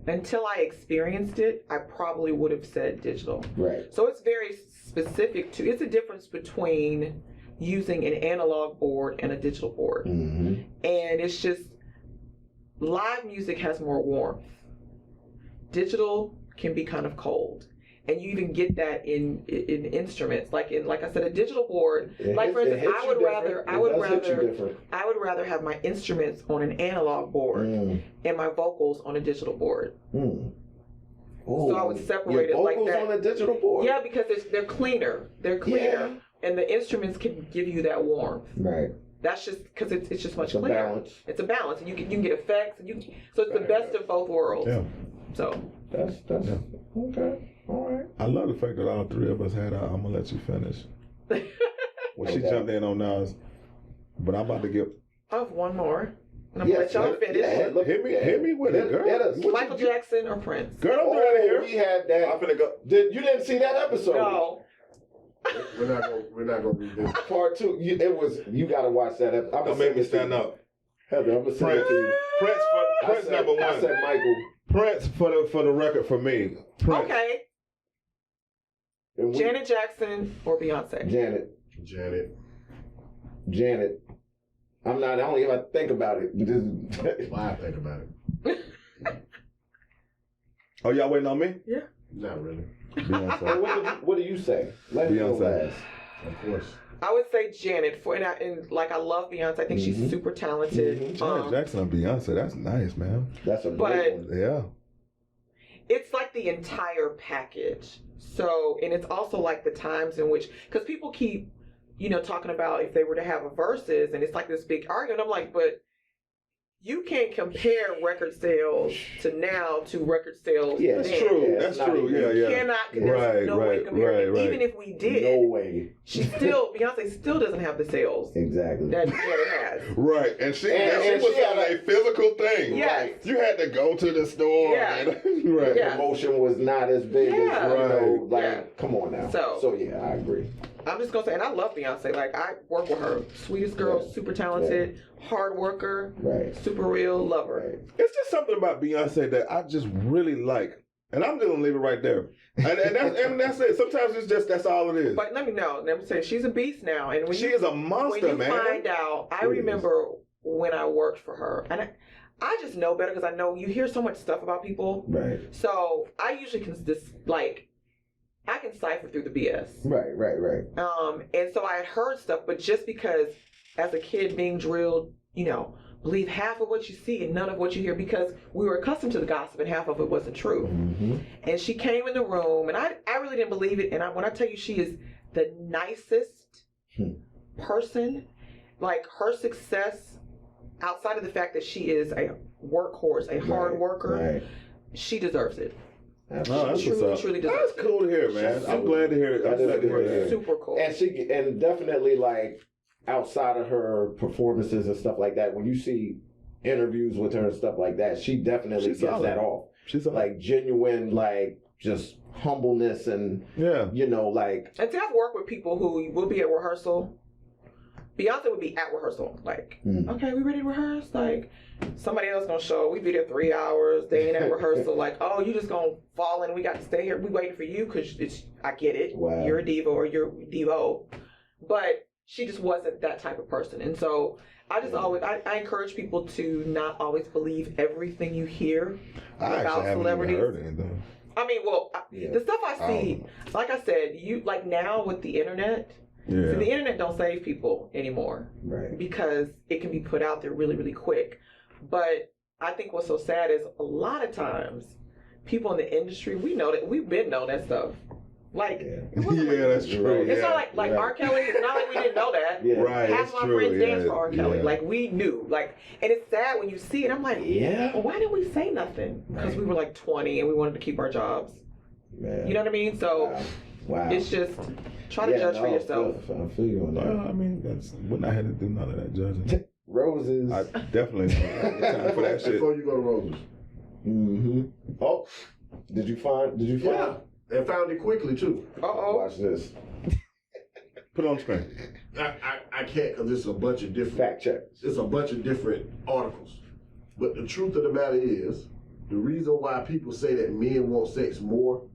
until I experienced it, I probably would have said digital. Right. So it's very specific to. It's a difference between using an analog board and a digital board, and it's just. Live music has more warmth. Digital can be kind of cold. And you even get that in instruments, like I said, a digital board. Like for instance, I would rather have my instruments on an analog board and my vocals on a digital board. Ooh, so I would separate it like that. Vocals on a digital board. Yeah, because they're cleaner. And the instruments can give you that warmth. Right. That's just because it's just much It's a cleaner. balance. It's a balance, and you can get effects, and so it's the best of both worlds. Yeah. So That's okay. All right. I love the fact that all three of us had I'm gonna let you finish. What she Okay. jumped in on now is, but I'm about to give. I have one more. And I'm gonna let y'all finish. Hit me with it, girl. Michael Jackson or Prince? Girl, don't do that here. We had that. I'm finna go. You didn't see that episode? No. We're not gonna revisit. Part 2. You got to watch that episode. Don't make me stand up. Heather, I'm gonna send it to you. Prince number one. I said Michael. Prince for the record for me. Prince. Okay. Janet Jackson or Beyonce? Janet. I'm not. I don't even have to think about it. Why I think about it? Oh, y'all waiting on me? Yeah. Not really. Beyonce. What do you say? Let me go Beyonce. last. Of course. I would say Janet and I love Beyonce. I think she's super talented. Janet Jackson and Beyonce. That's nice, man. That's a great one. Yeah. It's like the entire package. So, and it's also like the times in which, because people keep, talking about if they were to have a versus, and it's like this big argument. I'm like, but you can't compare record sales to now to record sales. Yeah, that's then. true. Yeah, That's it's not true. even- Yeah. Cannot. There's Right, no way to compare. right. Even if we did, No way. Beyonce still doesn't have the sales Exactly. that Janet has. Right, and she And was she had selling a physical thing. Yes. You had to go to the store. Yeah. Right. Yeah. Promotion was not as big Yeah. as come on now. So yeah, I agree. I'm just gonna say, and I love Beyonce. Like I work with her, sweetest girl, super talented, hard worker, Right. super real, love her. Right. It's just something about Beyonce that I just really like. And I'm just gonna leave it right there. And that's it. Sometimes it's just that's all it is. But let me say she's a beast now, and when she you, is a when monster, you man. find out, I remember when I worked for her, and I just know better because I know you hear so much stuff about people. Right. So I usually can just I can cipher through the BS. Right. And so I had heard stuff, but just because as a kid being drilled, believe half of what you see and none of what you hear, because we were accustomed to the gossip and half of it wasn't true. Mm-hmm. And she came in the room, and I really didn't believe it. And when I tell you she is the nicest person, like her success, outside of the fact that she is a workhorse, a hard worker, she deserves it. Oh, that's She truly deserves That's cool to hear, man. I'm glad to hear it. I'm glad to hear it. Super cool. And definitely outside of her performances and stuff like that, when you see interviews with her and stuff like that, she definitely gets that off. She's genuine, just humbleness and And see, I've worked with people who will be at rehearsal. Beyonce would be at rehearsal, okay, we ready to rehearse? Somebody else gonna show. We be there 3 hours. They ain't at rehearsal. Oh, you just gonna fall in? We got to stay here. We waiting for you because I get it. Wow. You're a diva or you're a divo, but she just wasn't that type of person. And so I just always I encourage people to not always believe everything you hear about celebrities. Heard anything. I mean, the stuff I see, like I said, now with the internet. Yeah. So the internet don't save people anymore, Right. because it can be put out there really, really quick. But I think what's so sad is a lot of times people in the industry, we've been know that stuff. Yeah, that's true. It's not like R. Kelly. It's not like we didn't know that. Yeah. Right. Half it's my true. friends dance for R. Kelly. Yeah. We knew. And it's sad when you see it. I'm like, well, why didn't we say nothing? Because we were 20 and we wanted to keep our jobs. Man. You know what I mean? So Wow. it's just try to judge for yourself. I feel you on that. Well, I mean, wouldn't I have to do none of that judging? Roses. I definitely don't have time for that shit. Before you go to Roses. Mm-hmm. Oh, did you find? Yeah, and found it quickly too. Watch this. Put it on screen. I can't because it's a bunch of different Fact check. It's a bunch of different articles. But the truth of the matter is, the reason why people say that men want sex more,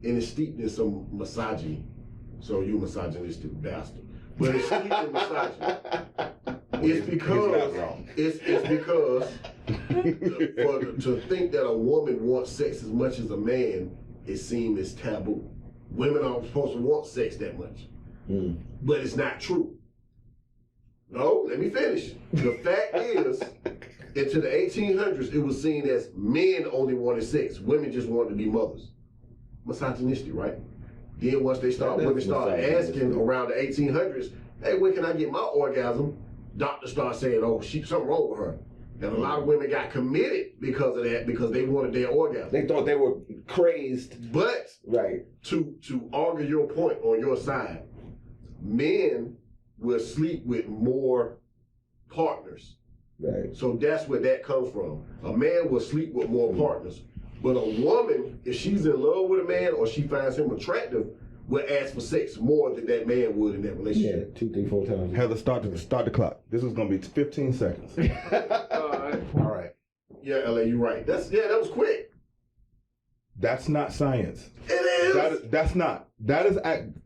and it's steeped in some misogyny. So you misogynistic bastard. But it's steeped in misogyny. It's because to think that a woman wants sex as much as a man it seems as taboo. Women aren't supposed to want sex that much. But it's not true. No, let me finish. The fact is, into the 1800s, it was seen as men only wanted sex. Women just wanted to be mothers. Misogynistic, right? Then once women start asking around the 1800s, hey, when can I get my orgasm? Doctors start saying, oh, something wrong with her. And a lot of women got committed because of that, because they wanted their orgasm. They thought they were crazed. But right, to argue your point on your side, men will sleep with more partners. Right. So that's where that comes from. A man will sleep with more partners. But a woman, if she's in love with a man or she finds him attractive, will ask for sex more than that man would in that relationship. Yeah, 2, 3, 4 times. Heather, start the clock. This is gonna be 15 seconds. All right. Yeah, LA, you're right. That was quick. That's not science. It is. That's not. That is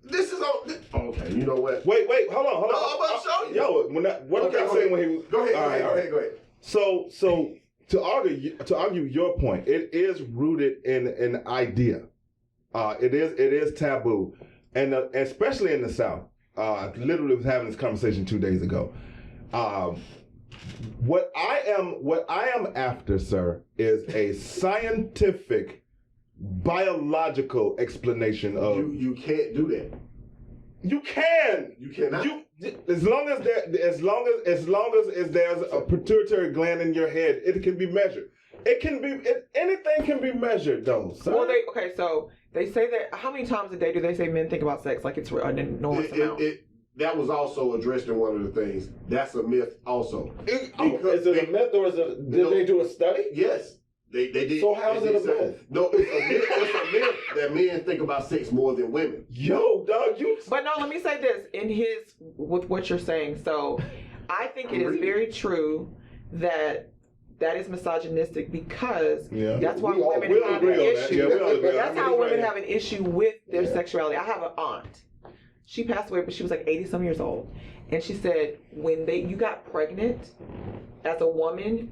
This is on. Okay, you know what? Wait, hold on. No, I'm about to show you. Yo, what did I say when he was? Go ahead. All right. Go ahead. So to argue your point, it is rooted in an idea. It is taboo, and especially in the South. I literally was having this conversation 2 days ago. What I am after, sir, is a scientific, biological explanation of. You can't do that. You can. You cannot. As long as there's a pituitary gland in your head, it can be measured. Anything can be measured, though. Sir. Well, so they say that. How many times a day do they say men think about sex like it's an enormous amount? That was also addressed in one of the things. That's a myth, also. Is it a myth or did they do a study? Yes. They did. So how is it a myth? No, it's a myth that men think about sex more than women. Yo, dog, you. But no, let me say this with what you're saying. So, I think it is very true that is misogynistic because that's why women have an issue. That's how women have an issue with their sexuality. I have an aunt. She passed away, but she was like 80-some years old, and she said when you got pregnant as a woman,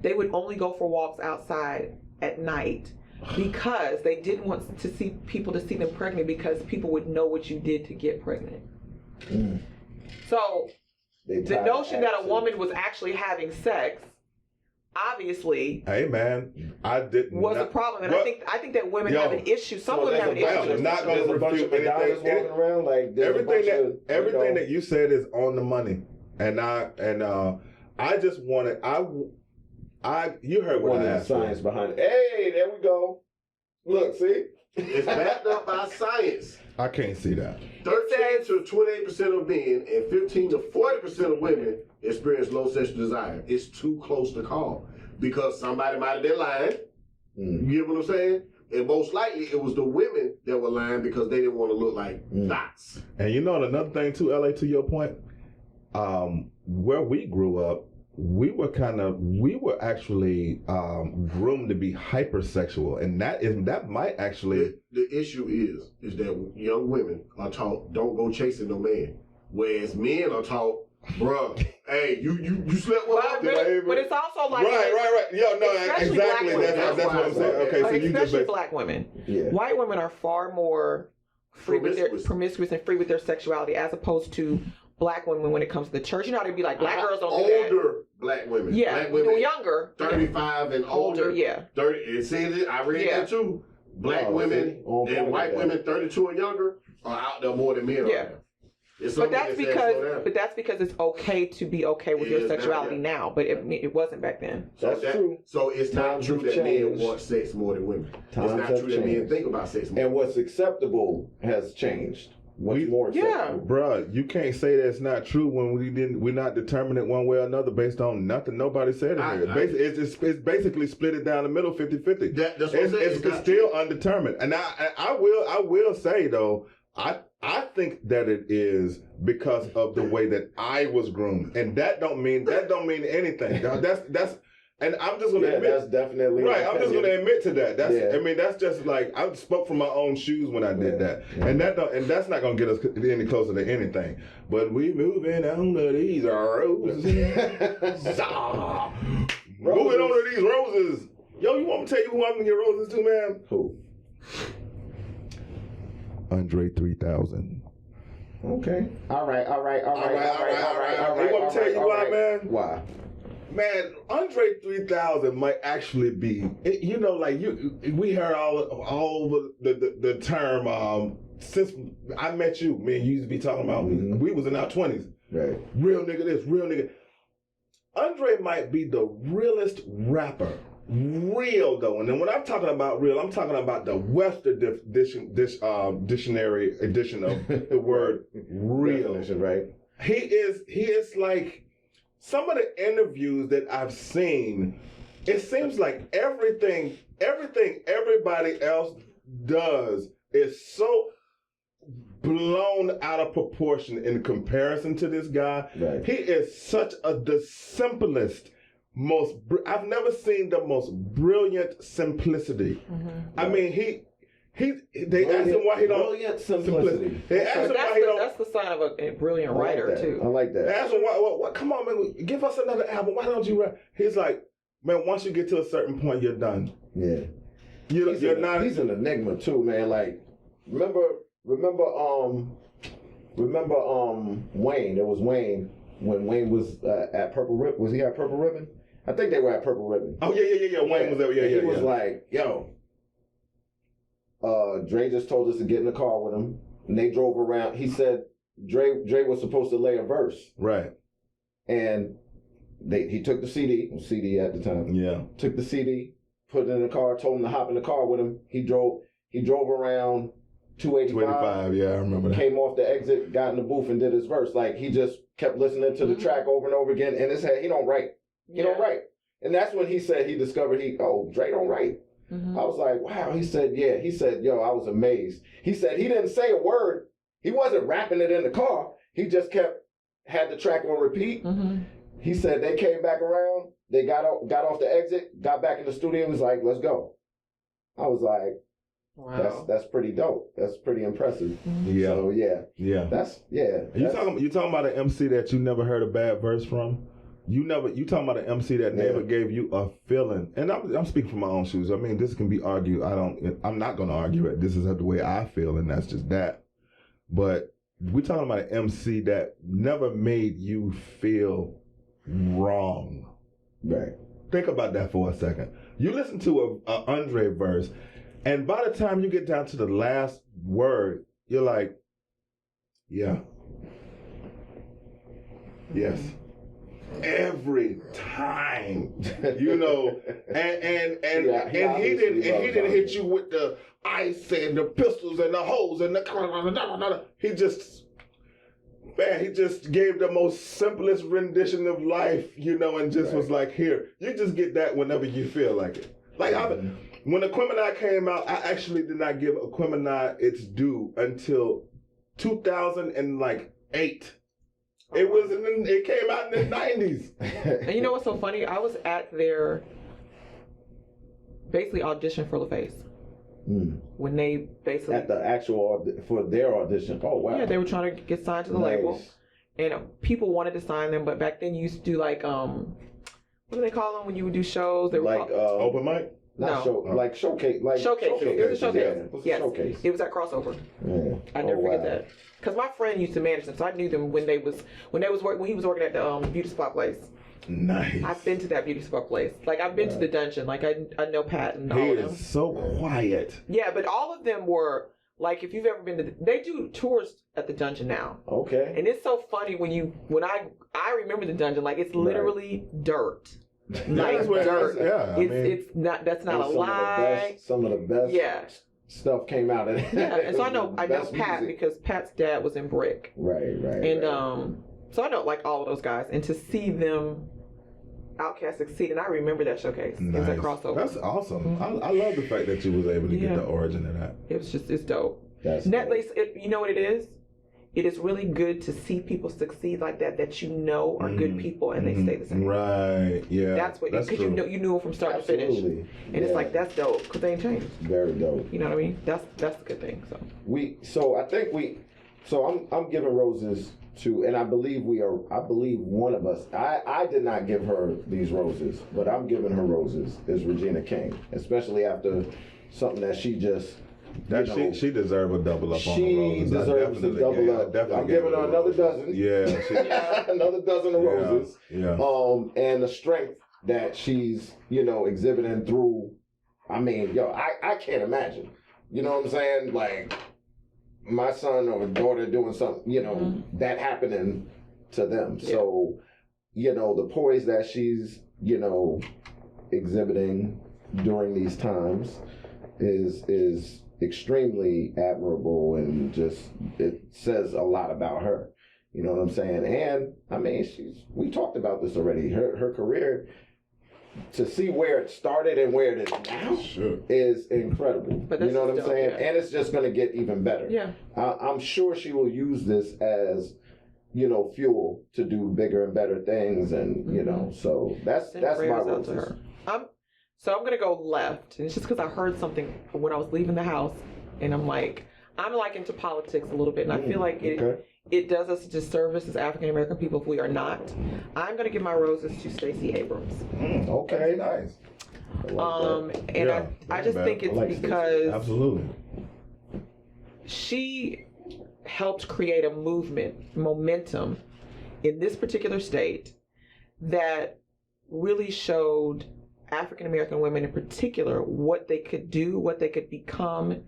they would only go for walks outside at night because they didn't want to see people to see them pregnant because people would know what you did to get pregnant. So the notion that a woman was actually having sex, obviously, hey man, I didn't was a problem, and I think that women have an issue. Some women have an issue. I'm not going to refute anything. Walking around like everything that you said is on the money, and I just wanted you heard what I asked. Science behind it. Hey, there we go. Look, see, it's backed up by science. I can't see that. 13 to 28% of men and 15 to 40% of women experience low sexual desire. It's too close to call because somebody might have been lying. You get what I'm saying? And most likely it was the women that were lying because they didn't want to look like thoughts. And you know another thing too, LA, to your point, where we grew up, we were actually groomed to be hypersexual, and that might actually. The issue is that young women are taught don't go chasing no man, whereas men are taught, bruh, hey, you slept with her. But it's also like right. Yo, no, exactly. That's what I'm saying. Okay, so you especially black women. Yeah. White women are far more promiscuous and free with their sexuality as opposed to black women when it comes to the church. You know how they'd be like, black girls don't do that. Older black women. Yeah, black women, younger. 35 and older. Yeah. 30. It says it. I read that too. Black women and white women 32 and younger are out there more than men. Yeah. But that's because it's okay to be okay with your sexuality now, but it wasn't back then. That's true. So it's not true that men want sex more than women. It's not true that men think about sex more. And what's acceptable has changed. More acceptable. Bruh, you can't say that's not true when we're not determining one way or another based on nothing nobody said in here. It's basically split it down the middle 50-50. That's what I'm saying. It's still undetermined. And I will say though, I think that it is because of the way that I was groomed, and that don't mean anything. That's and I'm just gonna admit that's definitely right. I'm just gonna admit to that. I mean that's just like I spoke from my own shoes when I did that, and that's not gonna get us any closer to anything. But we moving on to these roses. Moving on to these roses. Yo, you want me to tell you who I'm gonna get roses to, man? Who? Andre 3000. Okay. All right. I'm gonna tell you why, man. Why? Man, Andre 3000 might actually be, you know, like we heard all over the term, since I met you, me and you used to be talking about, we was in our 20s. Right. Real nigga this, real nigga. Andre might be the realest rapper. Real though, and then when I'm talking about real, I'm talking about the Webster dictionary edition of the word real. Definition, right? He is like, some of the interviews that I've seen, it seems like everything everybody else does is so blown out of proportion in comparison to this guy. Right. He is the simplest, I've never seen the most brilliant simplicity. I mean, they asked him why he don't. Brilliant simplicity. They asked him why he don't. That's the sign of a brilliant writer too. I like that. They asked him why. Come on, man, give us another album. Why don't you rap? He's like, man, once you get to a certain point, you're done. Yeah. You're not. He's an enigma too, man. Like, remember Wayne. It was Wayne when Wayne was at Purple Ribbon. Was he at Purple Ribbon? I think they were at Purple Ribbon. Oh yeah. Wayne was there. Yeah. He was like, yo. Dre just told us to get in the car with him, and they drove around. He said Dre was supposed to lay a verse, right, and he took the CD at the time. Yeah, took the CD, put it in the car, told him to hop in the car with him. He drove around 285. Yeah, I remember that. Came off the exit, got in the booth, and did his verse. Like, he just kept listening to the track over and over again. In his head, he don't write. He don't write. And that's when he said he discovered Dre don't write. I was like, wow. He said, yeah. He said, yo, I was amazed. He said he didn't say a word. He wasn't rapping it in the car. He just had the track on repeat. He said they came back around. They got off the exit, got back in the studio, and was like, let's go. I was like, wow. That's pretty dope. That's pretty impressive. Yeah. So yeah. You talking about an MC that you never heard a bad verse from? You talking about an MC that never gave you a feeling. And I'm speaking from my own shoes. I mean, this can be argued. I'm not going to argue it. This is the way I feel, and that's just that. But we're talking about an MC that never made you feel wrong. Right. Think about that for a second. You listen to a Andre verse, and by the time you get down to the last word, you're like, yeah. Yes. Every time, you know, and he didn't hit you with the ice and the pistols and the hoes and the he just gave the most simplest rendition of life, you know, and just was like, here, you just get that whenever you feel like it. Like when Aquemini came out, I actually did not give Aquemini its due until 2008. It came out in the 90s. And you know what's so funny? I was at their basically audition for LaFace. When they basically at the actual for their audition. Oh wow. Yeah, they were trying to get signed to the label, and people wanted to sign them, but back then you used to do like what do they call them when you would do shows? They were like open mic. Like showcase. Like showcase. It was a showcase. Yeah, yes. Showcase. It was at Crossover. Yeah. I never forget that. Because my friend used to manage them, so I knew them when he was working at the beauty spot place. Nice. I've been to that beauty spot place. Like I've been to the dungeon. Like I know Pat and all of them. He is so quiet. Yeah, but all of them were like, if you've ever been to, they do tours at the dungeon now. Okay. And it's so funny when I remember the dungeon, like it's literally dirt. Like dirt. It's not. That's not a lie. Some of the best. Stuff came out of it. Yeah, and so I know Pat because Pat's dad was in Brick. Right. And so I know like all of those guys, and to see them Outkast succeed, and I remember that showcase. Nice. It was a crossover. That's awesome. I love the fact that you was able to get the origin of that. It's dope. That's you know what it is? It is really good to see people succeed like that you know are good people and they stay the same. Right. Yeah. That's what because you knew them from start to finish. And it's like that's dope because they ain't changed. Very dope. You know what I mean? That's the good thing. So I'm giving roses to, and I believe one of us. I did not give her these roses, but I'm giving her roses is Regina King, especially after something that she just That you know, she deserves a double up on the she roses. deserves to double up. I'm giving her another dozen. Yeah, another dozen of roses. Yeah. And the strength that she's, exhibiting through. I mean, I can't imagine. You know what I'm saying? Like my son or daughter doing something, that happening to them. Yeah. So, the poise that she's, exhibiting during these times is extremely admirable, and just it says a lot about her. You know what I'm saying? And I mean, we talked about this already. Her career, to see where it started and where it is now, is incredible. But you know what I'm saying? Yeah. And it's just going to get even better. Yeah, I'm sure she will use this as fuel to do bigger and better things, and so that's my roses. So I'm gonna go left, and it's just because I heard something when I was leaving the house, and I'm like into politics a little bit, and I feel like it does us a disservice as African American people if we are not. I'm gonna give my roses to Stacey Abrams. Okay, nice. I just think it's because absolutely she helped create a momentum in this particular state that really showed African American women in particular what they could do, what they could become,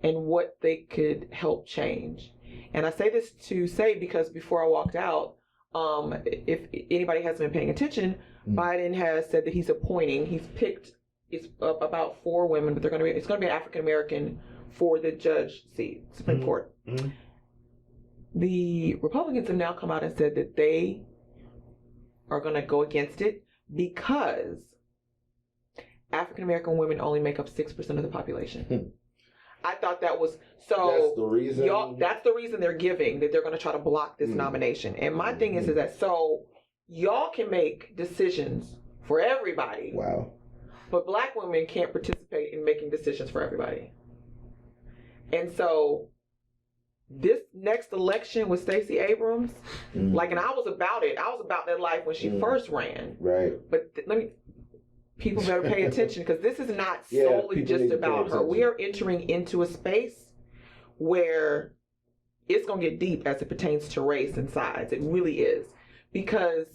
and what they could help change. And I say this to say because before I walked out, if anybody hasn't been paying attention, Biden has said that he's picked about 4 women, but it's going to be African American for the judge seat, Supreme Court. The Republicans have now come out and said that they are going to go against it because African American women only make up 6% of the population. I thought that was so. That's the reason. That's the reason they're giving, that they're going to try to block this nomination. And my thing is that so y'all can make decisions for everybody. Wow. But black women can't participate in making decisions for everybody. And so this next election with Stacey Abrams, and I was about it. I was about that life when she first ran. Right. But people better pay attention, because this is not solely just about her. We are entering into a space where it's going to get deep as it pertains to race and size. It really is. Because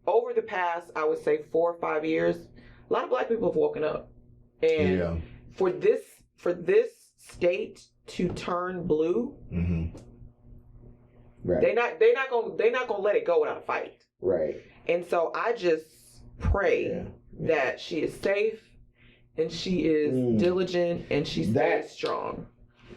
over the past, I would say 4 or 5 years, a lot of black people have woken up. And for this state to turn blue, right. they're not gonna let it go without a fight. Right. And so I just pray that she is safe, and she is diligent, and she stays strong.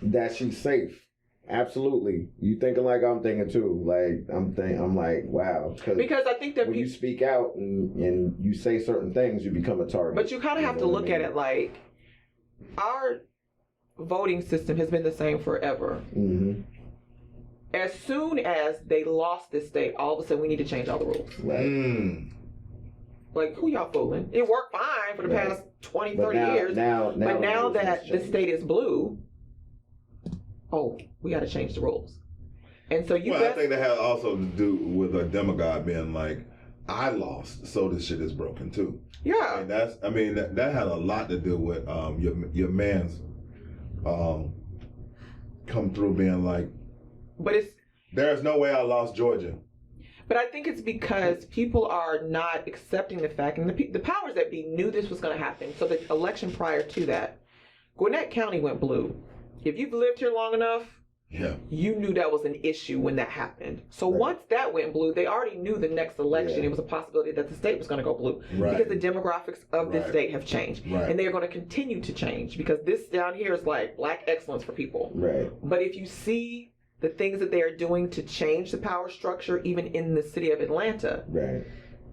That she's safe. Absolutely. You thinking like I'm thinking too. Like I'm like, wow. Because I think that when you speak out and you say certain things, you become a target. But you kind of have to look at it like our voting system has been the same forever. As soon as they lost this state, all of a sudden we need to change all the rules. Right. Like, who y'all fooling? It worked fine for the past 20, 30 years. But now that the state is blue, we got to change the rules. And so I think that has also to do with a demagogue being like, I lost, so this shit is broken too. Yeah. And that had a lot to do with your man's come through being like, there's no way I lost Georgia. But I think it's because people are not accepting the fact, and the powers that be knew this was going to happen. So the election prior to that, Gwinnett County went blue. If you've lived here long enough, you knew that was an issue when that happened. So once that went blue, they already knew the next election, it was a possibility that the state was going to go blue. Right. Because the demographics of this state have changed. Right. And they're going to continue to change, because this down here is like black excellence for people. Right. But if you see the things that they are doing to change the power structure, even in the city of Atlanta,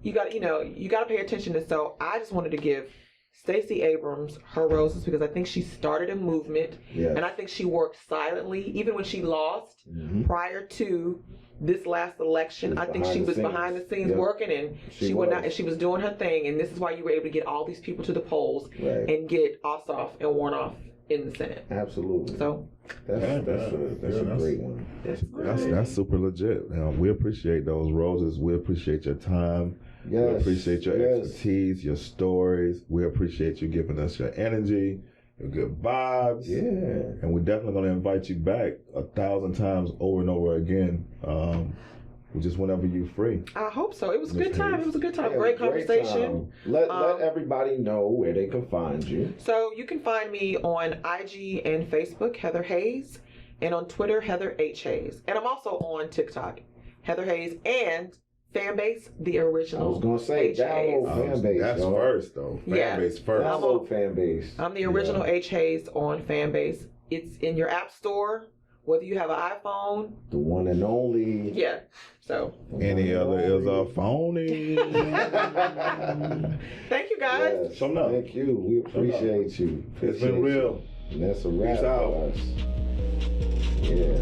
you got to pay attention. And so I just wanted to give Stacey Abrams her roses, because I think she started a movement, and I think she worked silently, even when she lost prior to this last election. I think she was behind the scenes working, and she was doing her thing. And this is why you were able to get all these people to the polls and get Ossoff and Warnoff in the Senate. Absolutely. So that's a great one. That's super legit. We appreciate those roses. We appreciate your time. Yes. We appreciate your expertise, your stories. We appreciate you giving us your energy. good vibes. Yeah. And we're definitely going to invite you back 1,000 times over and over again. Just whenever you're free. I hope so. It was a Miss good time. Hayes. It was a good time. Yeah, Great great conversation. time. Let everybody know where they can find you. So you can find me on IG and Facebook, Heather Hayes, and on Twitter, Heather H. Hayes. And I'm also on TikTok, Heather Hayes, and Fanbase, the I original. was gonna say H. Hayes. download Fanbase. That's y'all. first, though. Yeah. Fanbase first. Download Fanbase. I'm the original H. Hayes on Fanbase. It's in your app store, whether you have an iPhone. The one and only. Yeah. So Any other is a phony. thank you guys. Yes, Show love. thank you. We appreciate you. It's been Appreciate real. you. And that's a wrap Peace out. for us. Yeah.